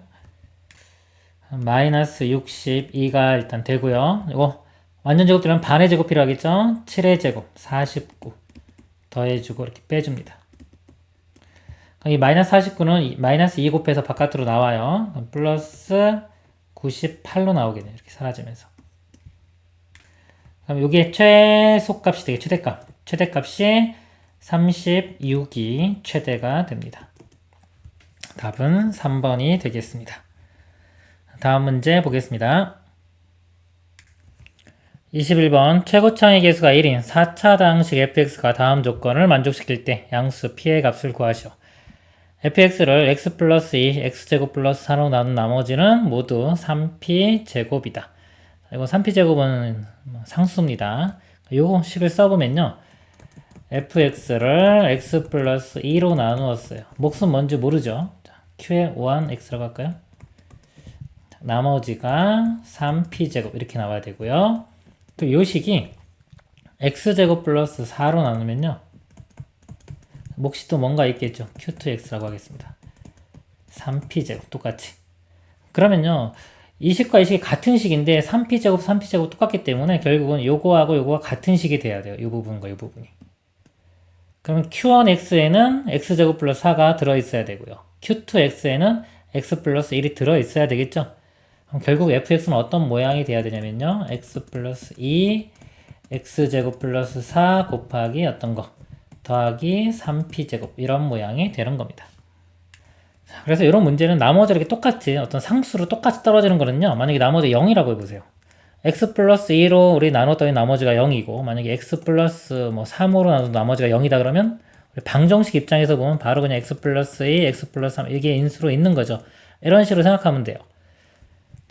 마이너스 62가 일단 되고요. 이거 완전 제곱 되면 반의 제곱 필요하겠죠? 7의 제곱 49 더해주고 이렇게 빼줍니다. 이 마이너스 49는 마이너스 2 곱해서 바깥으로 나와요. 그럼 플러스 98로 나오겠네요. 이렇게 사라지면서. 그럼 이게 최소값이 되게 최대값. 최대값이 36이 최대가 됩니다. 답은 3번이 되겠습니다. 다음 문제 보겠습니다. 21번 최고차의 개수가 1인 4차당식 fx가 다음 조건을 만족시킬 때 양수 p의 값을 구하시오. fx를 x 플러스 2, x제곱 플러스 4로 나눈 나머지는 모두 3p 제곱이다. 이거 3p 제곱은 상수입니다. 요 식을 써보면요. fx를 x 플러스 2로 나누었어요. 몫은 뭔지 모르죠. q에 5x라고 할까요? 나머지가 3p 제곱 이렇게 나와야 되고요. 또 요 식이 x제곱 플러스 4로 나누면요. 몫이 또 뭔가 있겠죠. q2x라고 하겠습니다. 3p제곱 똑같이. 그러면요. 이 식과 이 식이 같은 식인데 3p제곱, 3p제곱 똑같기 때문에 결국은 요거하고 요거가 같은 식이 돼야 돼요. 이 부분과 이 부분이. 그러면 q1x에는 x제곱 플러스 4가 들어있어야 되고요. q2x에는 x 플러스 1이 들어있어야 되겠죠. 그럼 결국 fx는 어떤 모양이 돼야 되냐면요. x 플러스 2, x제곱 플러스 4 곱하기 어떤 거? 더하기 3p제곱 이런 모양이 되는 겁니다. 그래서 이런 문제는 나머지 이렇게 똑같이 어떤 상수로 똑같이 떨어지는 거는요. 만약에 나머지 0이라고 해보세요. x 플러스 2로 우리 나눴더니 나머지가 0이고 만약에 x 플러스 뭐 3으로 나눠도 나머지가 0이다 그러면 우리 방정식 입장에서 보면 바로 그냥 x 플러스 2, x 플러스 3 이게 인수로 있는 거죠. 이런 식으로 생각하면 돼요.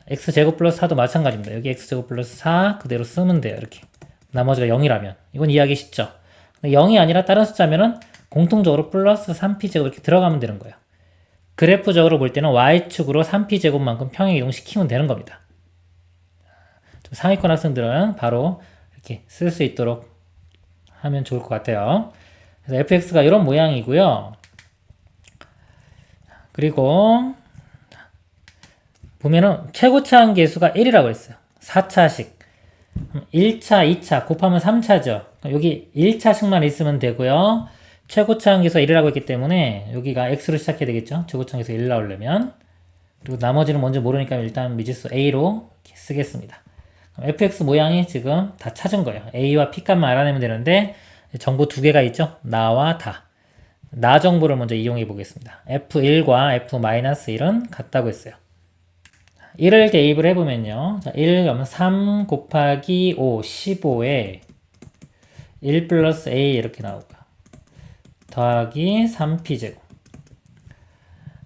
x제곱 플러스 4도 마찬가지입니다. 여기 x제곱 플러스 4 그대로 쓰면 돼요. 이렇게 나머지가 0이라면 이건 이해하기 쉽죠. 0이 아니라 다른 숫자면은 공통적으로 플러스 3p제곱 이렇게 들어가면 되는 거예요. 그래프적으로 볼 때는 y축으로 3p제곱만큼 평행 이동시키면 되는 겁니다. 좀 상위권 학생들은 바로 이렇게 쓸 수 있도록 하면 좋을 것 같아요. 그래서 fx가 이런 모양이고요. 그리고 보면은 최고차한 개수가 1이라고 했어요. 4차식. 1차, 2차 곱하면 3차죠. 여기 1차식만 있으면 되고요. 최고차한 개수가 1이라고 했기 때문에 여기가 x로 시작해야 되겠죠. 최고차한 개수가 1 나오려면. 그리고 나머지는 먼저 모르니까 일단 미지수 a로 쓰겠습니다. fx 모양이 지금 다 찾은 거예요. a와 p 값만 알아내면 되는데 정보 두 개가 있죠. 나와 다. 나 정보를 먼저 이용해 보겠습니다. f1과 f-1은 같다고 했어요. 1을 대입을 해보면요. 자, 1 그러면 3 곱하기 5, 15에 1 플러스 a 이렇게 나오고요. 더하기 3p제곱.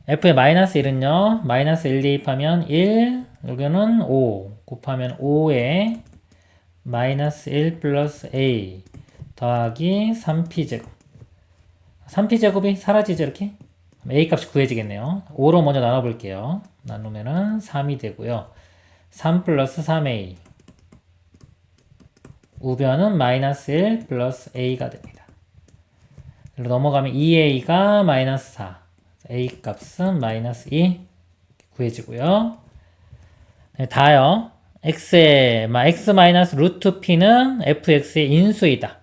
f의 마이너스 1은요. 마이너스 1 대입하면 1, 여기는 5 곱하면 5에 마이너스 1 플러스 a 더하기 3p제곱. 3p제곱이 사라지죠 이렇게? a 값이 구해지겠네요. 5로 먼저 나눠볼게요. 나누면은 3이 되고요. 3 플러스 3a 우변은 마이너스 1 플러스 a가 됩니다. 여기로 넘어가면 2a가 마이너스 4 a 값은 마이너스 2 구해지고요. 네, 다요. x 마이너스 루트 p는 fx의 인수이다.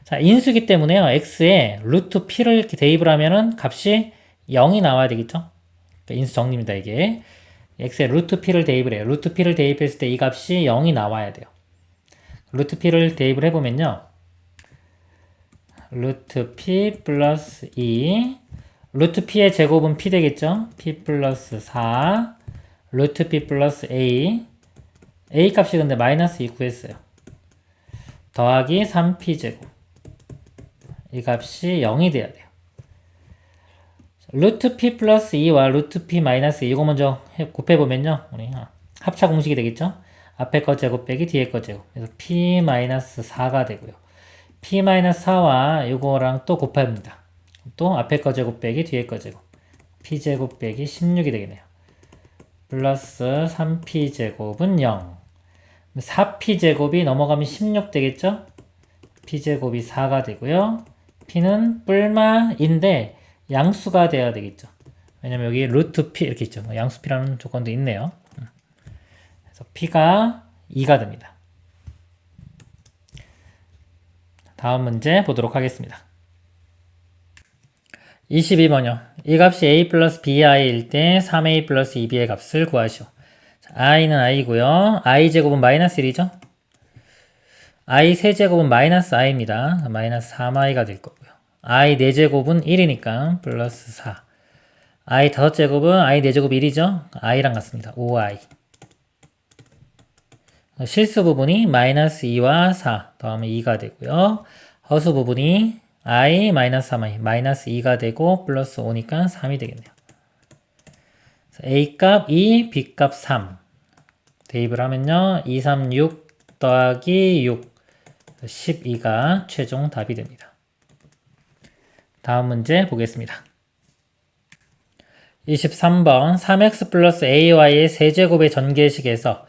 자, 인수기 때문에요. x에 루트 p를 이렇게 대입을 하면은 값이 0이 나와야 되겠죠? 그러니까 인수 정리입니다, 이게. x에 루트 p를 대입을 해요. 루트 p를 대입했을 때 이 값이 0이 나와야 돼요. 루트 p를 대입을 해보면요. 루트 p 플러스 2 루트 p의 제곱은 p 되겠죠? p 플러스 4 루트 p 플러스 a 값이 근데 마이너스 2 구했어요. 더하기 3p 제곱 이 값이 0이 돼야 돼요. 루트 p 플러스 2와 루트 p 마이너스 2 이거 먼저 곱해보면요. 우리 합차 공식이 되겠죠? 앞에 거 제곱 빼기 뒤에 거 제곱. 그래서 p 마이너스 4가 되고요. p 마이너스 4와 이거랑 또 곱합니다. 또 앞에 거 제곱 빼기 뒤에 거 제곱. p 제곱 빼기 16이 되겠네요. 플러스 3p 제곱은 0. 4p 제곱이 넘어가면 16 되겠죠? p 제곱이 4가 되고요. P는 뿔마인데 양수가 돼야 되겠죠. 왜냐면 여기 루트 P 이렇게 있죠. 양수 P라는 조건도 있네요. 그래서 P가 2가 됩니다. 다음 문제 보도록 하겠습니다. 22번이요. 이 값이 a 플러스 bi일 때 3a 플러스 2b의 값을 구하시오. i는 i고요. i 제곱은 마이너스 1이죠. i 세제곱은 마이너스 i입니다. 마이너스 3i가 될 거고요. i 4제곱은 1이니까 플러스 4. i 5제곱은 i 4제곱 1이죠. i랑 같습니다. 5i. 실수 부분이 마이너스 2와 4 더하면 2가 되고요. 허수 부분이 i 마이너스 3i 마이너스 2가 되고 플러스 5니까 3이 되겠네요. a 값 2, b 값 3 대입을 하면요. 2, 3, 6 더하기 6 12가 최종 답이 됩니다. 다음 문제 보겠습니다. 23번 3x 플러스 ay의 세제곱의 전개식에서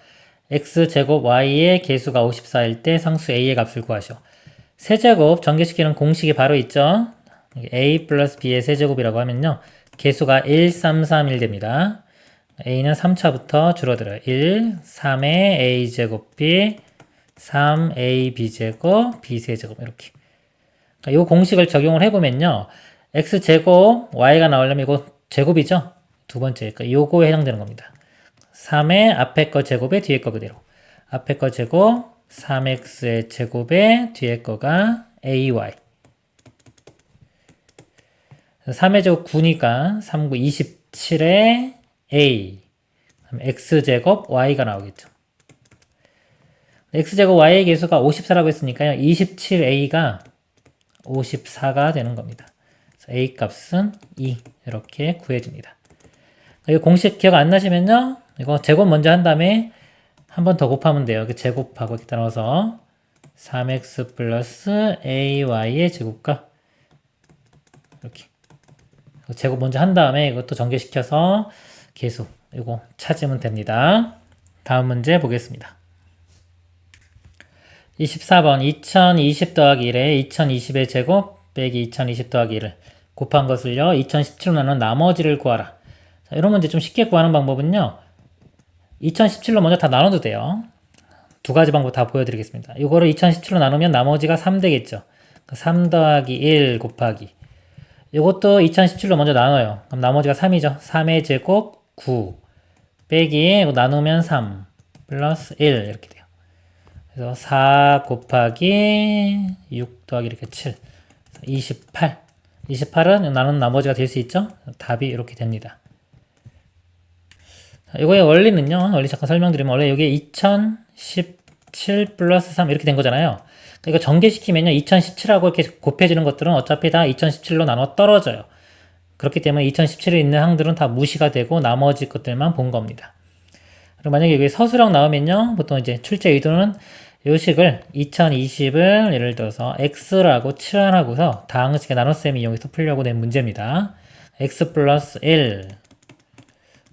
x제곱 y의 개수가 54일 때 상수 a의 값을 구하시오. 세제곱 전개시키는 공식이 바로 있죠. a 플러스 b의 세제곱이라고 하면요. 개수가 1, 3, 3, 1 됩니다. a는 3차부터 줄어들어요. 1, 3의 a제곱 b, 3ab제곱 b세제곱 이렇게. 이 공식을 적용을 해보면요. x제곱 y가 나오려면 이거 제곱이죠. 두 번째, 그러니까 요거에 해당되는 겁니다. 3의 앞에 거 제곱에 뒤에 거 그대로. 앞에 거 제곱 3x의 제곱에 뒤에 거가 ay. 3의 제곱 9니까 3, 9, 27에 a. x제곱 y가 나오겠죠. x제곱 y의 개수가 54라고 했으니까요. 27a가 54가 되는 겁니다. 그래서 a 값은 2 이렇게 구해집니다. 이 공식 기억 안 나시면요. 이거 제곱 먼저 한 다음에 한 번 더 곱하면 돼요. 이렇게 제곱하고 이렇게 따라서 3x 플러스 ay의 제곱과 이렇게 제곱 먼저 한 다음에 이것도 전개시켜서 개수 이거 찾으면 됩니다. 다음 문제 보겠습니다. 24번 2020 더하기 1에 2020의 제곱 빼기 2020 더하기 1을 곱한 것을요. 2017로 나눈 나머지를 구하라. 자, 이런 문제 좀 쉽게 구하는 방법은요. 2017로 먼저 다 나눠도 돼요. 두 가지 방법 다 보여드리겠습니다. 이거를 2017로 나누면 나머지가 3 되겠죠. 3 더하기 1 곱하기 이것도 2017로 먼저 나눠요. 그럼 나머지가 3이죠. 3의 제곱 9 빼기 이거 나누면 3 플러스 1 이렇게 돼요. 그래서 4 곱하기 6 더하기 이렇게 7 28 28은 나눈 나머지가 될 수 있죠. 답이 이렇게 됩니다. 이거의 원리는요. 원리 잠깐 설명드리면 원래 여기 2017 플러스 3 이렇게 된 거잖아요. 이거 전개시키면요. 2017하고 이렇게 곱해지는 것들은 어차피 다 2017로 나눠 떨어져요. 그렇기 때문에 2017에 있는 항들은 다 무시가 되고 나머지 것들만 본 겁니다. 그리고 만약에 여기 서술형 나오면요. 보통 이제 출제 의도는 이 식을 2020을 예를 들어서 x라고 칠환하고서 다항식의 나눗셈 이용해서 풀려고 낸 문제입니다. x 플러스 1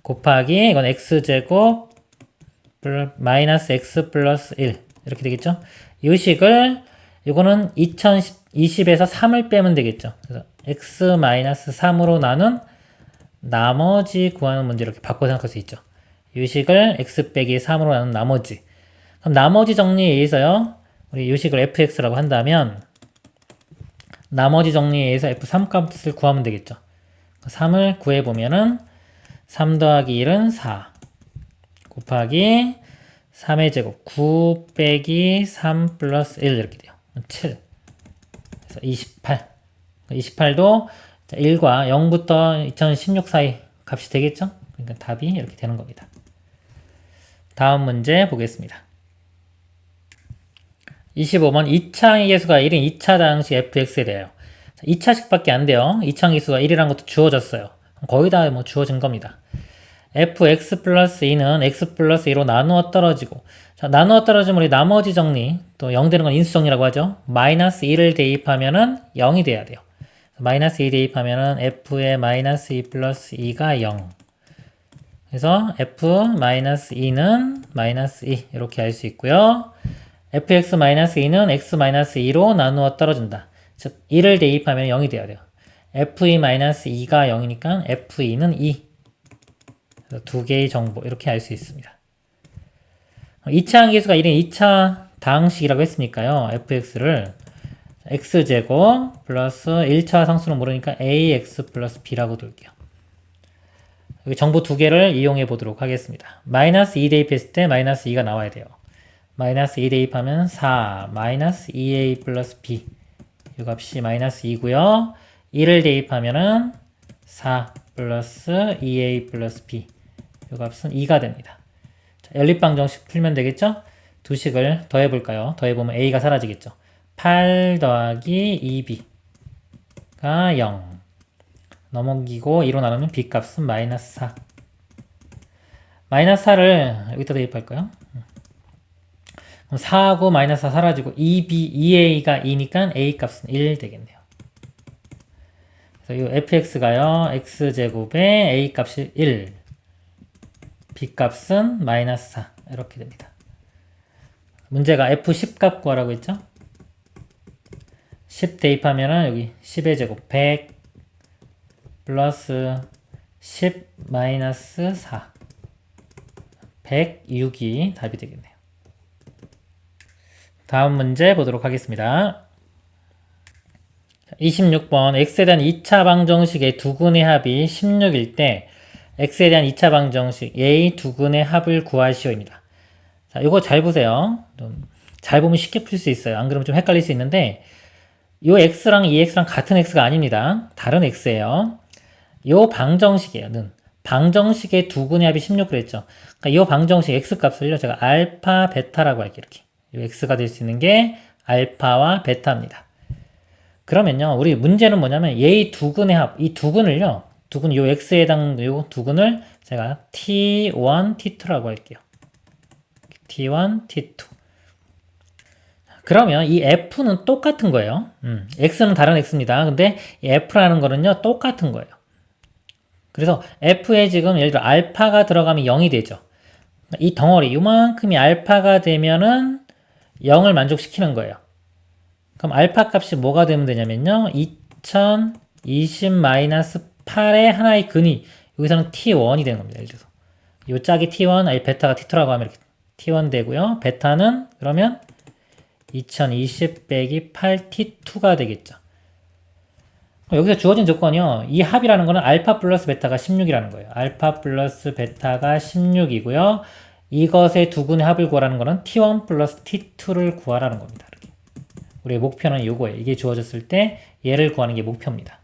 곱하기 이건 x제곱 마이너스 x 플러스 1 이렇게 되겠죠. 이 식을 이거는 2020에서 3을 빼면 되겠죠. 그래서 x 마이너스 3으로 나눈 나머지 구하는 문제 이렇게 바꿔 생각할 수 있죠. 이 식을 x 빼기 3으로 나눈 나머지. 그럼 나머지 정리에 의해서요. 우리 이 식을 fx라고 한다면 나머지 정리에 의해서 f3 값을 구하면 되겠죠. 3을 구해보면은 3 더하기 1은 4 곱하기 3의 제곱 9 빼기 3 플러스 1 이렇게 돼요. 7 그래서 28 28도 1과 0부터 2016 사이 값이 되겠죠? 그러니까 답이 이렇게 되는 겁니다. 다음 문제 보겠습니다. 25번 2차항의 개수가 1인 2차 다항식 fx에 대하여 2차식밖에 안 돼요. 2차항 개수가 1이라는 것도 주어졌어요. 거의 다 뭐 주어진 겁니다. fx 플러스 2는 x 플러스 2로 나누어 떨어지고 자, 나누어 떨어지면 우리 나머지 정리 또 0 되는 건 인수 정리라고 하죠. 마이너스 2를 대입하면은 0이 돼야 돼요. 마이너스 2 대입하면은 f의 마이너스 2 플러스 2가 0 그래서 f 마이너스 2는 마이너스 2 이렇게 할 수 있고요. fx 마이너스 2는 x 마이너스 2로 나누어 떨어진다. 즉 2를 대입하면 0이 돼야 돼요. fe-2가 0이니까 fe는 2. 그래서 두 개의 정보 이렇게 알 수 있습니다. 2차 함계수가 1인 2차 다항식이라고 했으니까요. fx를 x제곱 플러스 1차 상수는 모르니까 ax 플러스 b라고 둘게요. 여기 정보 두 개를 이용해 보도록 하겠습니다. 마이너스 2 대입했을 때 마이너스 2가 나와야 돼요. 마이너스 2 대입하면 4 마이너스 2a 플러스 b 이 값이 마이너스 2고요. 1을 대입하면은 4 플러스 2a 플러스 b 이 값은 2가 됩니다. 자, 연립방정식 풀면 되겠죠? 두 식을 더해볼까요? 더해보면 a가 사라지겠죠. 8 더하기 2b가 0 넘기고 2로 나누면 b 값은 마이너스 4. 마이너스 4를 여기다 대입할까요? 그럼 4하고 마이너스 4 사라지고 2a가 2니까 a 값은 1 되겠네요. 그래서 이 fx가요. x제곱에 a 값이 1, b 값은 마이너스 4 이렇게 됩니다. 문제가 f10 값 구하라고 했죠? 10 대입하면은 여기 10의 제곱 100 플러스 10 마이너스 4 106이 답이 되겠네요. 다음 문제 보도록 하겠습니다. 26번 x에 대한 2차 방정식의 두근의 합이 16일 때 x에 대한 2차 방정식 a의 두근의 합을 구하시오입니다. 자, 이거 잘 보세요. 잘 보면 쉽게 풀 수 있어요. 안 그러면 좀 헷갈릴 수 있는데 요 x랑 이 x랑 같은 x가 아닙니다. 다른 x예요. 요 방정식이에요. 방정식의 두근의 합이 16 그랬죠. 그러니까 이 방정식 x 값을요. 제가 알파, 베타라고 할게요. 이렇게. 요 x가 될 수 있는 게 알파와 베타입니다. 그러면요. 우리 문제는 뭐냐면 얘의 두근의 합, 이 두근을요. 두근 요 x에 해당 요 두근을 제가 t1, t2라고 할게요. t1, t2. 그러면 이 f는 똑같은 거예요. x는 다른 x입니다. 근데 이 f라는 거는요. 똑같은 거예요. 그래서 f에 지금 예를 들어 알파가 들어가면 0이 되죠. 이 덩어리 요만큼이 알파가 되면은 0을 만족시키는 거예요. 그럼 알파 값이 뭐가 되면 되냐면요. 2020-8의 하나의 근이 여기서는 t1이 되는 겁니다. 예를 들어서 요 짝이 t1, 아니 베타가 t2라고 하면 이렇게 t1 되고요. 베타는 그러면 2020 빼기 8t2가 되겠죠. 여기서 주어진 조건이요. 이 합이라는 거는 알파 플러스 베타가 16이라는 거예요. 알파 플러스 베타가 16이고요. 이것의 두근의 합을 구하라는 거는 t1 플러스 t2를 구하라는 겁니다. 이렇게. 우리의 목표는 이거예요. 이게 주어졌을 때 얘를 구하는 게 목표입니다.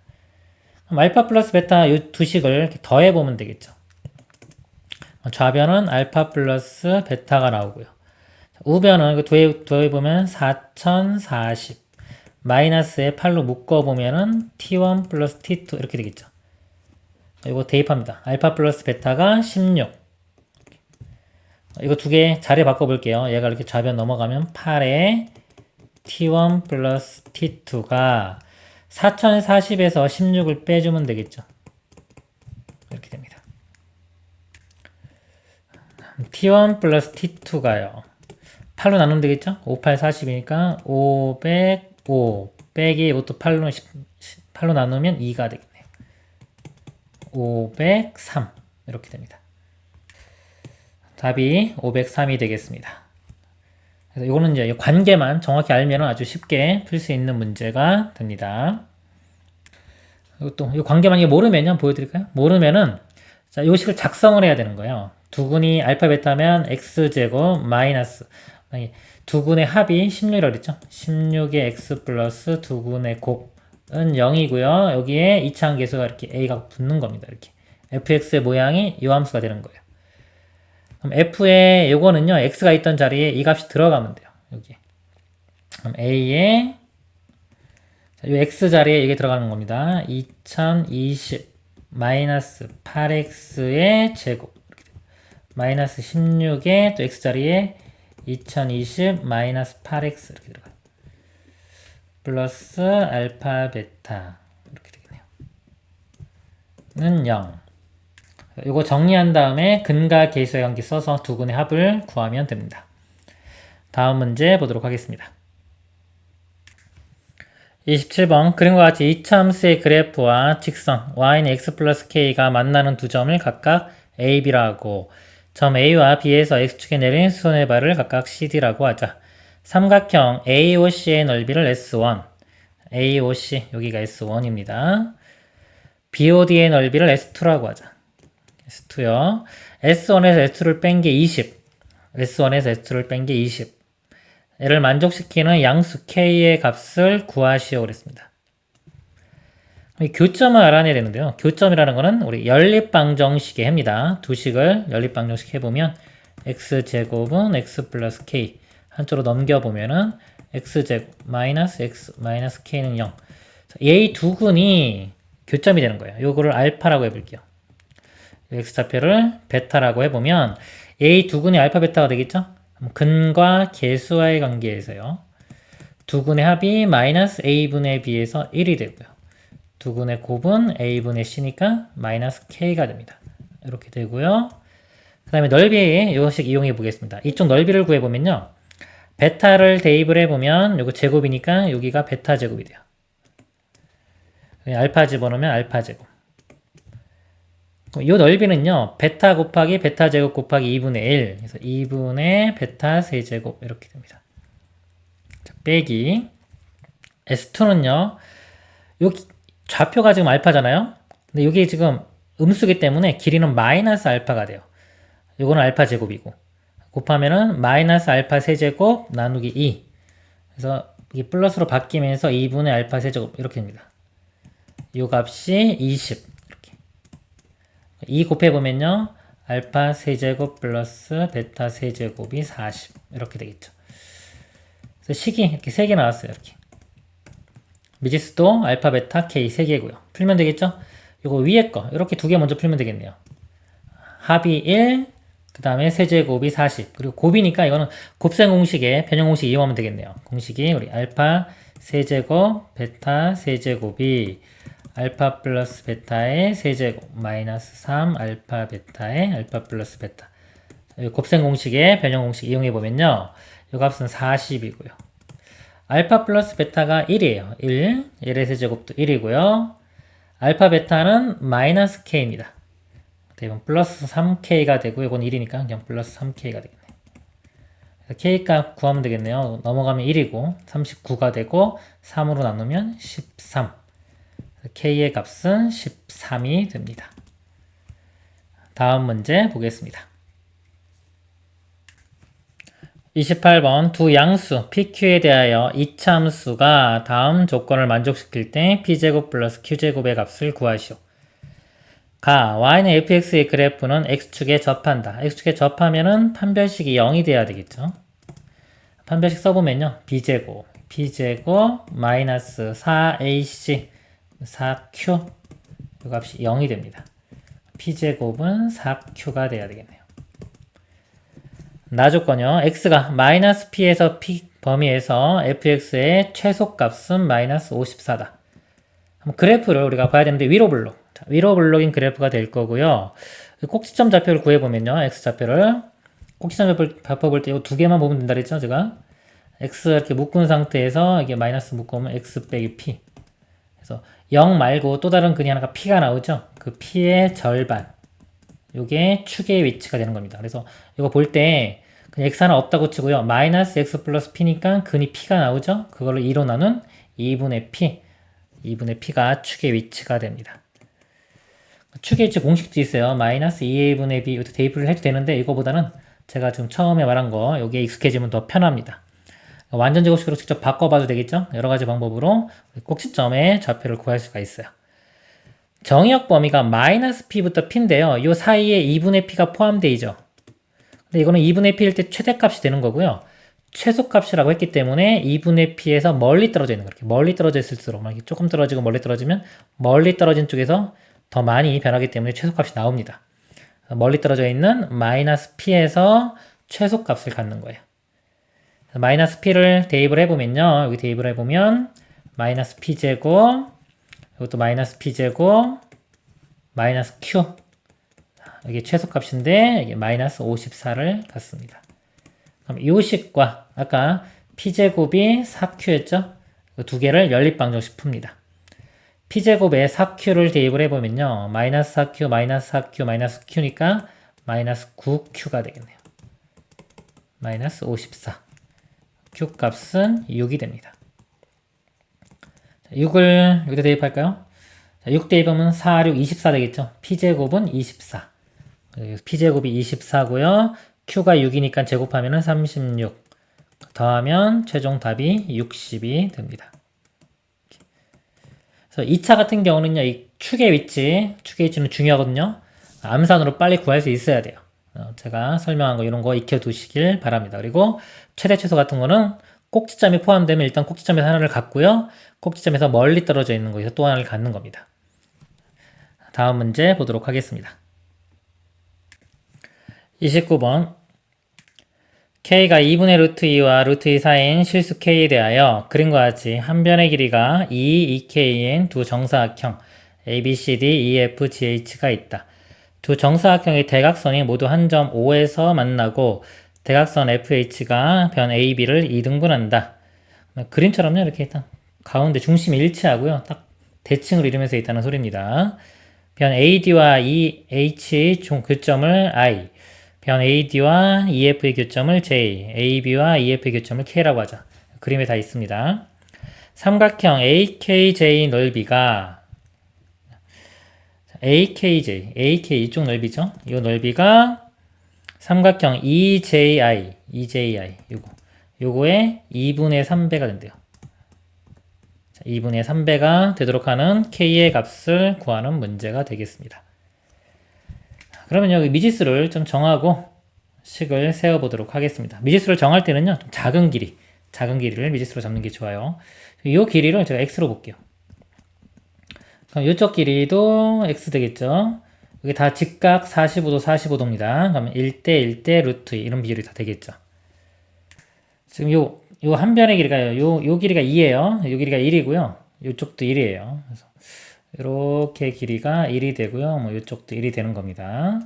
그럼 알파 플러스 베타 이 두 식을 이렇게 더해보면 되겠죠. 좌변은 알파 플러스 베타가 나오고요. 우변은 더해보면 4040 마이너스에 8로 묶어보면은 t1 플러스 t2 이렇게 되겠죠. 이거 대입합니다. 알파 플러스 베타가 16. 이거 두 개 자리 바꿔볼게요. 얘가 이렇게 좌변 넘어가면 8에 t1 플러스 t2가 4040에서 16을 빼주면 되겠죠. 이렇게 됩니다. t1 플러스 t2가요. 8로 나누면 되겠죠? 5, 8, 40이니까 505 빼기 이것도 8로 나누면 2가 되겠네요. 503 이렇게 됩니다. 답이 503이 되겠습니다. 그래서 이거는 이제 관계만 정확히 알면 아주 쉽게 풀 수 있는 문제가 됩니다. 그리고 또 이 관계만 모르면요, 보여드릴까요? 모르면은 자, 이 식을 작성을 해야 되는 거예요. 두근이 알파 베타면 x제곱 마이너스 두근의 합이 16이라고 그랬죠? 16의 x 플러스 두근의 곱은 0이고요. 여기에 이차함계수가 이렇게 a가 붙는 겁니다. 이렇게 fx의 모양이 이 함수가 되는 거예요. 그럼 f에 요거는요, x가 있던 자리에 이 값이 들어가면 돼요. 여기. 그럼 a에 이 x 자리에 이게 들어가는 겁니다. 2020 마이너스 8x의 제곱 마이너스 16에 또 x 자리에 2020 마이너스 8x 이렇게 들어가요. 플러스 알파 베타 이렇게 되겠네요. 는 0. 이거 정리한 다음에 근과 계수의 관계 써서 두근의 합을 구하면 됩니다. 다음 문제 보도록 하겠습니다. 27번 그림과 같이 이차함수의 그래프와 직선 y는 x 플러스 k가 만나는 두 점을 각각 a, b라 하고 점 a와 b에서 x축에 내린 수선의 발을 각각 cd라고 하자. 삼각형 AOC의 넓이를 S1, AOC 여기가 S1입니다. BOD의 넓이를 S2라고 하자. S2요. S1에서 S2를 뺀 게 20. S1에서 S2를 뺀 게 20. 얘를 만족시키는 양수 K의 값을 구하시오 그랬습니다. 교점을 알아내야 되는데요. 교점이라는 거는 우리 연립방정식의 해입니다. 두 식을 연립방정식 해보면 X제곱은 X 플러스 K 한쪽으로 넘겨보면은 X제곱 마이너스 X 마이너스 K는 0. 이 두 근이 교점이 되는 거예요. 요거를 알파라고 해볼게요. X좌표를 베타라고 해보면 이 두 근이 알파 베타가 되겠죠? 근과 계수와의 관계에서요. 두 근의 합이 마이너스 A분의 B에서 1이 되고요. 두 근의 곱은 A분의 C니까 마이너스 K가 됩니다. 이렇게 되고요. 그 다음에 넓이 요식 이용해 보겠습니다. 이쪽 넓이를 구해보면요. 베타를 대입을 해보면 요거 제곱이니까 여기가 베타 제곱이 돼요. 알파 집어넣으면 알파 제곱. 이 넓이는요. 베타 곱하기 베타 제곱 곱하기 2분의 1. 그래서 2분의 베타 세제곱 이렇게 됩니다. 자, 빼기 S2는요. 요 좌표가 지금 알파잖아요. 근데 이게 지금 음수기 때문에 길이는 마이너스 알파가 돼요. 요거는 알파 제곱이고 곱하면은 마이너스 알파 세제곱 나누기 2. 그래서 이게 플러스로 바뀌면서 2분의 알파 세제곱 이렇게 됩니다. 요 값이 20. 이렇게. 2 곱해보면요. 알파 세제곱 플러스 베타 세제곱이 40. 이렇게 되겠죠. 그래서 식이 이렇게 3개 나왔어요. 이렇게. 미지수도 알파 베타 k 3개고요. 풀면 되겠죠? 요거 위에 거 이렇게 2개 먼저 풀면 되겠네요. 합이 1, 그 다음에 세제곱이 40. 그리고 곱이니까 이거는 곱셈 공식에 변형 공식 이용하면 되겠네요. 공식이 우리 알파 세제곱 베타 세제곱이 알파 플러스 베타의 세제곱 마이너스 3 알파 베타의 알파 플러스 베타. 곱셈 공식에 변형 공식 이용해 보면요. 이 값은 40이고요. 알파 플러스 베타가 1이에요. 1. 1의 세제곱도 1이고요. 알파 베타는 마이너스 k입니다. 이건 플러스 3k가 되고 이건 1이니까 그냥 플러스 3k가 되겠네요. k값 구하면 되겠네요. 넘어가면 1이고 39가 되고 3으로 나누면 13. k의 값은 13이 됩니다. 다음 문제 보겠습니다. 28번 두 양수 PQ에 대하여 이차함수가 다음 조건을 만족시킬 때 P제곱 플러스 Q제곱의 값을 구하시오. 가 y는 fx의 그래프는 x축에 접한다. x축에 접하면은 판별식이 0이 돼야 되겠죠. 판별식 써보면요. b제곱 마이너스 4ac 4q 이 값이 0이 됩니다. p제곱은 4q가 돼야 되겠네요. 나조건요. x가 마이너스 p에서 p 범위에서 fx의 최소값은 마이너스 54다. 그래프를 우리가 봐야 되는데 위로 블록. 자, 위로 블록인 그래프가 될 거고요. 꼭지점 좌표를 구해보면요. x좌표를. 꼭지점 좌표 볼 때 이 두 개만 보면 된다 그랬죠? 제가. x 이렇게 묶은 상태에서 이게 마이너스 묶으면 x 빼기 p. 그래서 0 말고 또 다른 근이 하나가 p가 나오죠? 그 p의 절반. 요게 축의 위치가 되는 겁니다. 그래서 이거 볼 때 그냥 x 하나 없다고 치고요. 마이너스 x 플러스 p니까 근이 p가 나오죠? 그걸로 2로 나눈 2분의 p. 2분의 p가 축의 위치가 됩니다. 축의 위치 공식도 있어요. 마이너스 2a분의 b 이것도 대입을 해도 되는데 이거보다는 제가 지금 처음에 말한 거 여기에 익숙해지면 더 편합니다. 완전 제곱식으로 직접 바꿔봐도 되겠죠? 여러 가지 방법으로 꼭지점의 좌표를 구할 수가 있어요. 정의역 범위가 마이너스 p부터 p인데요. 이 사이에 2분의 p가 포함되어 있죠. 근데 이거는 2분의 p일 때 최대값이 되는 거고요. 최소값이라고 했기 때문에 2분의 p에서 멀리 떨어져 있는 거예요. 멀리 떨어져 있을수록 조금 떨어지고 멀리 떨어지면 멀리 떨어진 쪽에서 더 많이 변하기 때문에 최소값이 나옵니다. 멀리 떨어져 있는 마이너스 p에서 최소값을 갖는 거예요. 마이너스 p를 대입을 해보면요. 여기 대입을 해보면 마이너스 p제곱 이것도 마이너스 p제곱 마이너스 q 이게 최소값인데 이게 마이너스 54를 갖습니다. 그럼 이 식과 아까 p제곱이 4q였죠? 이 두 개를 연립방정식 풉니다. p제곱에 4q를 대입을 해보면요. 마이너스 4q, 마이너스 4q, 마이너스 q니까 마이너스 9q가 되겠네요. 마이너스 54. q 값은 6이 됩니다. 6을 여기다 대입할까요? 6 대입하면 4, 6, 24 되겠죠? p제곱은 24. p제곱이 24고요. q가 6이니까 제곱하면 36. 더하면 최종 답이 60이 됩니다. 그래서 2차 같은 경우는요, 이 축의 위치는 중요하거든요. 암산으로 빨리 구할 수 있어야 돼요. 제가 설명한 거 이런 거 익혀두시길 바랍니다. 그리고 최대 최소 같은 거는 꼭지점이 포함되면 일단 꼭지점에서 하나를 갖고요. 꼭지점에서 멀리 떨어져 있는 거에서 또 하나를 갖는 겁니다. 다음 문제 보도록 하겠습니다. 29번 k가 2분의 루트 2와 루트 2 사이인 실수 k에 대하여 그림과 같이 한 변의 길이가 2, 2k인 두 정사각형 ABCD, EFGH가 있다. 두 정사각형의 대각선이 모두 한 점 O에서 만나고 대각선 FH가 변 AB를 2등분한다. 그림처럼요, 이렇게 딱 가운데 중심이 일치하고요. 딱 대칭을 이루면서 있다는 소리입니다. 변 AD와 EH의 교점을 I, 변 AD와 EF의 교점을 J, AB와 EF의 교점을 K라고 하자. 그림에 다 있습니다. 삼각형 AKJ 넓이가 AKJ, AK 이쪽 넓이죠. 이 넓이가 삼각형 EJI, 요거의 2분의 3배가 된대요. 2분의 3배가 되도록 하는 K의 값을 구하는 문제가 되겠습니다. 그러면 여기 미지수를 좀 정하고 식을 세워보도록 하겠습니다. 미지수를 정할 때는요, 좀 작은 길이를 미지수로 잡는 게 좋아요. 이 길이를 제가 x로 볼게요. 그럼 이쪽 길이도 x 되겠죠? 이게 다 직각 45도, 45도입니다. 그러면 1대 1대 루트 2 이런 비율이 다 되겠죠. 지금 요 한 변의 길이가요. 요 길이가 2예요. 요 길이가 1이고요. 요쪽도 1이에요. 그래서 이렇게 길이가 1이 되고요. 뭐 이쪽도 1이 되는 겁니다.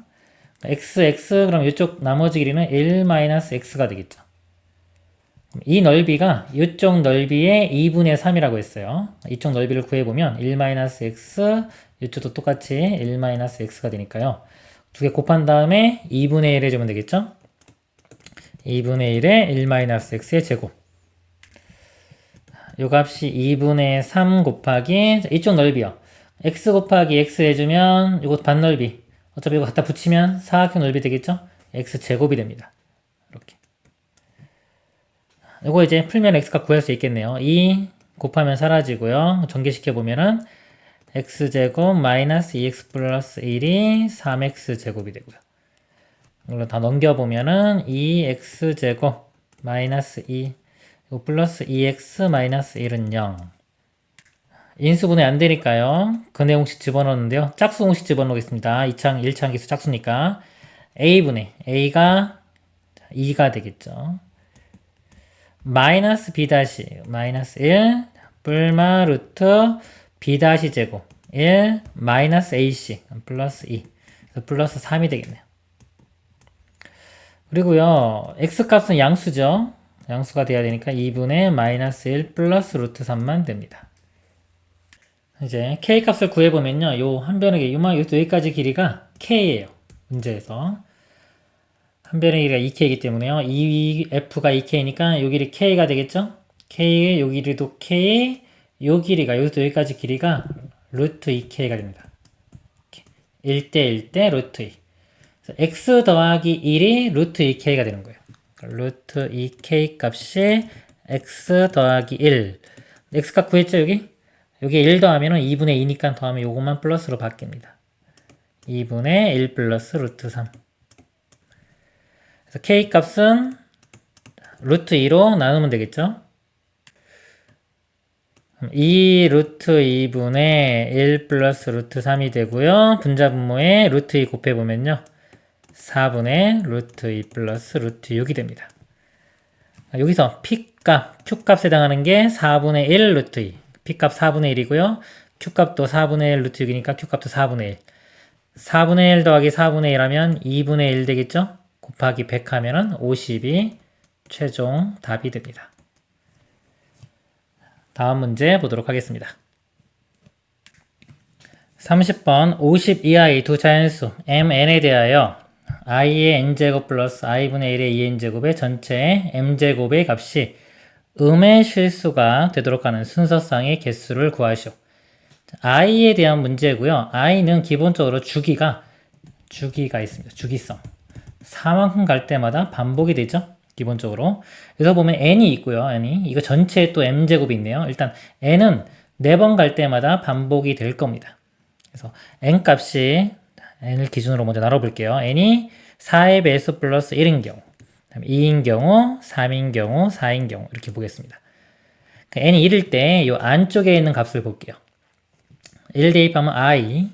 x, 그럼 이쪽 나머지 길이는 1-x가 되겠죠. 이 넓이가 이쪽 넓이의 2분의 3이라고 했어요. 이쪽 넓이를 구해보면 1-x, 이쪽도 똑같이 1-x가 되니까요. 두 개 곱한 다음에 2분의 1 해주면 되겠죠? 2분의 1에 1-x의 제곱. 요 값이 2분의 3 곱하기 이쪽 넓이요. x 곱하기 x 해주면 이것 반넓이. 어차피 이거 갖다 붙이면 사각형 넓이 되겠죠? x 제곱이 됩니다. 이렇게. 이거 이제 풀면 x값 구할 수 있겠네요. 2 곱하면 사라지고요. 전개시켜 보면은 x제곱 마이너스 2x 플러스 1이 3x 제곱이 되고요. 이걸로 다 넘겨보면은 2x제곱 마이너스 2 플러스 2x 마이너스 1은 0. 인수분해 안 되니까요. 근해 공식 집어넣는데요. 짝수 공식 집어넣겠습니다. 1창 기수 짝수니까 a분의 a가 2가 되겠죠. 마이너스 b 다시 마이너스 1 뿔마 루트 b 다시 제곱 1 마이너스 ac 플러스 2 플러스 3이 되겠네요. 그리고요. x값은 양수죠. 양수가 돼야 되니까 2분의 마이너스 1 플러스 루트 3만 됩니다. 이제 k값을 구해보면요. 요 한 변의 여기까지 길이가 k예요. 문제에서. 한 변의 길이가 2k이기 때문에요. f가 2k니까 요 길이 k가 되겠죠? k의 요 길이도 k, 요 길이가 여기까지 길이가 루트 2k가 됩니다. 1대 1대 루트 2. x 더하기 1이 루트 2k가 되는 거예요. 루트 2k 값이 x 더하기 1. x값 구했죠, 여기? 여기 1 더하면 2분의 2니까 더하면 요것만 플러스로 바뀝니다. 2분의 1 플러스 루트 3. 그래서 k 값은 루트 2로 나누면 되겠죠? 2 루트 2분의 1 플러스 루트 3이 되고요. 분자분모에 루트 2 곱해보면요. 4분의 루트 2 플러스 루트 6이 됩니다. 여기서 P값, Q값에 해당하는 게 4분의 1 루트 2. P값 4분의 1이고요. Q값도 4분의 1 루트 6이니까 Q값도 4분의 1. 4분의 1 더하기 4분의 1 하면 2분의 1 되겠죠? 곱하기 100 하면은 50이 최종 답이 됩니다. 다음 문제 보도록 하겠습니다. 30번 52i 두 자연수 mn에 대하여 i의 n제곱 플러스 i분의 1의 2n제곱의 전체 m제곱의 값이 음의 실수가 되도록 하는 순서상의 개수를 구하시오. i에 대한 문제고요. i는 기본적으로 주기가 있습니다. 주기성. 4만큼 갈 때마다 반복이 되죠. 기본적으로. 그래서 보면 n이 있고요. n이. 이거 전체에 또 m제곱이 있네요. 일단 n은 4번 갈 때마다 반복이 될 겁니다. 그래서 n 값이 n을 기준으로 먼저 나눠볼게요. n이 4의 배수 플러스 1인 경우, 2인 경우, 3인 경우, 4인 경우 이렇게 보겠습니다. n이 1일 때 이 안쪽에 있는 값을 볼게요. 1 대입하면 i,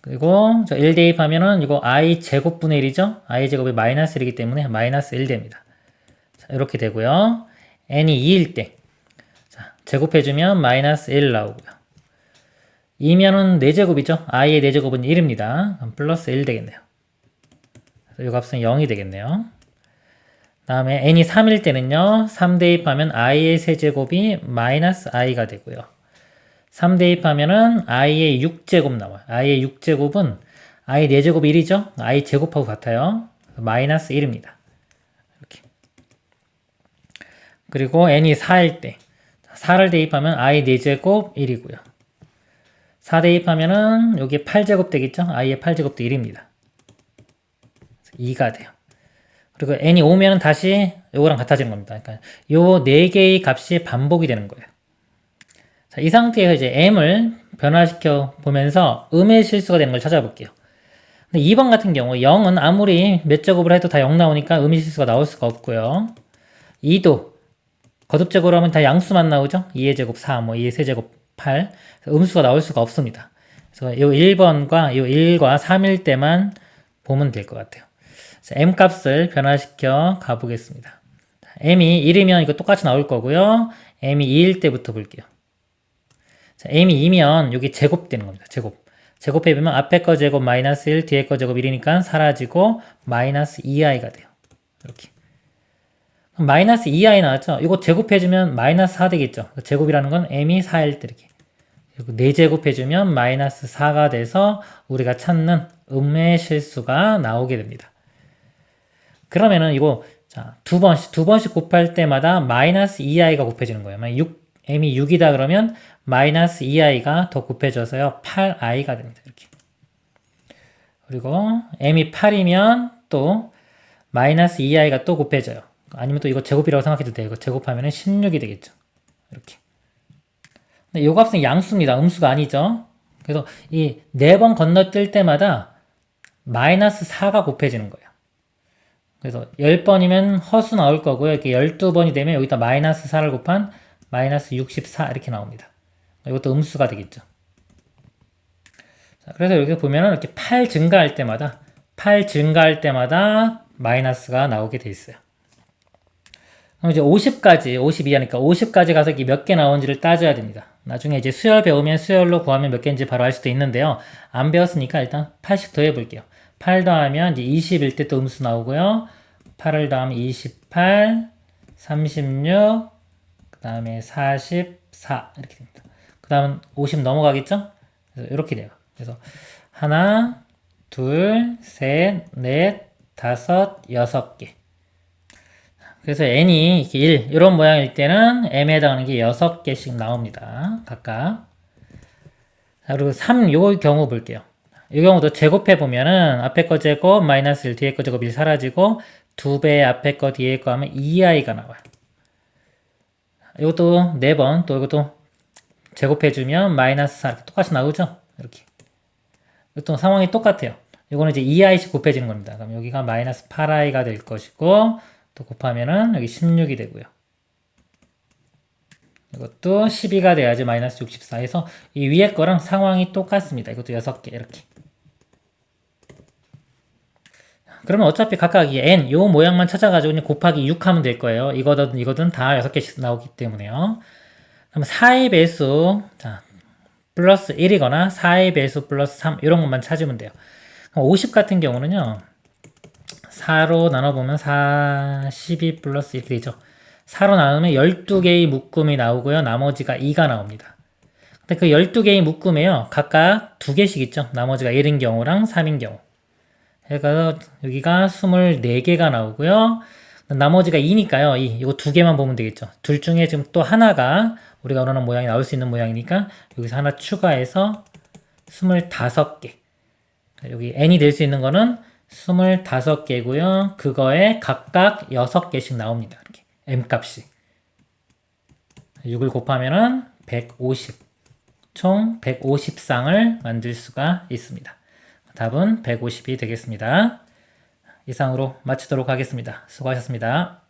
그리고 1 대입하면은 이거 i 제곱분의 1이죠? i 제곱이 마이너스 1이기 때문에 마이너스 1 됩니다. 자, 이렇게 되고요. n이 2일 때 자, 제곱해주면 마이너스 1 나오고요. 2면은 4제곱이죠? i의 4제곱은 1입니다. 그럼 플러스 1 되겠네요. 이 값은 0이 되겠네요. 다음에 n이 3일 때는요. 3 대입하면 i의 세제곱이 마이너스 i가 되고요. 3 대입하면은 i의 6제곱 나와요. i의 6제곱은 i 4제곱 1이죠? i 제곱하고 같아요. 마이너스 1입니다. 이렇게. 그리고 n이 4일 때 4를 대입하면 i 4제곱 1이고요. 4 대입하면은 여기 8제곱 되겠죠? i의 8제곱도 1입니다. 2가 돼요. 그리고 n이 5면은 다시 요거랑 같아지는 겁니다. 그러니까 요 4개의 값이 반복이 되는 거예요. 자, 이 상태에서 이제 m을 변화시켜 보면서 음의 실수가 되는 걸 찾아볼게요. 근데 2번 같은 경우 0은 아무리 몇 제곱을 해도 다 0 나오니까 음의 실수가 나올 수가 없고요. 2도 거듭제곱으로 하면 다 양수만 나오죠. 2의 제곱 4, 뭐 2의 세제곱 8. 음수가 나올 수가 없습니다. 그래서 요 1번과 요 1과 3일 때만 보면 될 것 같아요. m 값을 변화시켜 가보겠습니다. m이 1이면 이거 똑같이 나올 거고요. m이 2일 때부터 볼게요. 자, m이 2면 여기 제곱 되는 겁니다. 제곱해보면 앞에 거 제곱 마이너스 1, 뒤에 거 제곱 1이니까 사라지고 마이너스 2i가 돼요. 이렇게. 그럼 마이너스 2i 나왔죠? 이거 제곱해주면 마이너스 4 되겠죠? 제곱이라는 건 m이 4일 때 이렇게. 그리고 4제곱해주면 마이너스 4가 돼서 우리가 찾는 음의 실수가 나오게 됩니다. 그러면은 이거 자, 두 번씩 곱할 때마다 마이너스 2i가 곱해지는 거예요. m이 6이다 그러면 마이너스 2i가 더 곱해져서요. 8i가 됩니다. 이렇게. 그리고 m이 8이면 또 마이너스 2i가 또 곱해져요. 아니면 또 이거 제곱이라고 생각해도 돼요. 이거 제곱하면은 16이 되겠죠. 이렇게. 근데 이 값은 양수입니다. 음수가 아니죠. 그래서 이 4번 건너뛸 때마다 마이너스 4가 곱해지는 거예요. 그래서 10번이면 허수 나올 거고요. 이렇게 12번이 되면 여기다 마이너스 4를 곱한 마이너스 64 이렇게 나옵니다. 이것도 음수가 되겠죠. 자, 그래서 여기 보면은 이렇게 8 증가할 때마다 마이너스가 나오게 돼 있어요. 그럼 이제 50 이하니까 50까지 가서 이게 몇 개 나오는지를 따져야 됩니다. 나중에 이제 수열 배우면 수열로 구하면 몇 개인지 바로 알 수도 있는데요. 안 배웠으니까 일단 8씩 더해 볼게요. 8 더하면 이제 20일 때 또 음수 나오고요. 8을 더하면 28, 36, 그 다음에 44 이렇게 됩니다. 그 다음은 50 넘어가겠죠? 그래서 이렇게 돼요. 그래서 하나, 둘, 셋, 넷, 다섯, 6개. 그래서 n이 이렇게 1 이런 모양일 때는 m에 해당하는 게 6개씩 나옵니다. 각각. 자, 그리고 3 요 경우 볼게요. 이 경우도 제곱해 보면은 앞에 거 제곱 마이너스 1 뒤에 거 제곱 1 사라지고 2배 앞에 거 뒤에 거 하면 2i가 나와요. 이것도 4번 또 이것도 제곱해 주면 마이너스 4 이렇게 똑같이 나오죠. 이렇게. 이것도 상황이 똑같아요. 이거는 이제 2i씩 곱해지는 겁니다. 그럼 여기가 마이너스 8i가 될 것이고 또 곱하면은 여기 16이 되고요. 이것도 12가 돼야지 마이너스 64에서 이 위에 거랑 상황이 똑같습니다. 이것도 6개 이렇게. 그러면 어차피 각각 이 n 요 모양만 찾아가지고 그냥 곱하기 6 하면 될 거예요. 이거든 다 6개씩 나오기 때문에요. 그럼 4의 배수 자 플러스 1이거나 4의 배수 플러스 3 이런 것만 찾으면 돼요. 그럼 50 같은 경우는요. 4로 나눠보면 4, 12 플러스 이렇게 되죠. 4로 나누면 12개의 묶음이 나오고요. 나머지가 2가 나옵니다. 근데 그 12개의 묶음에요. 각각 2개씩 있죠. 나머지가 1인 경우랑 3인 경우. 그래서 여기가 24개가 나오고요. 나머지가 2니까요. 이거 2개만 보면 되겠죠. 둘 중에 지금 또 하나가 우리가 원하는 모양이 나올 수 있는 모양이니까 여기서 하나 추가해서 25개. 여기 n이 될 수 있는 거는 25개고요. 그거에 각각 6개씩 나옵니다. 이렇게 m값이. 6을 곱하면은 150. 총 150쌍을 만들 수가 있습니다. 답은 150이 되겠습니다. 이상으로 마치도록 하겠습니다. 수고하셨습니다.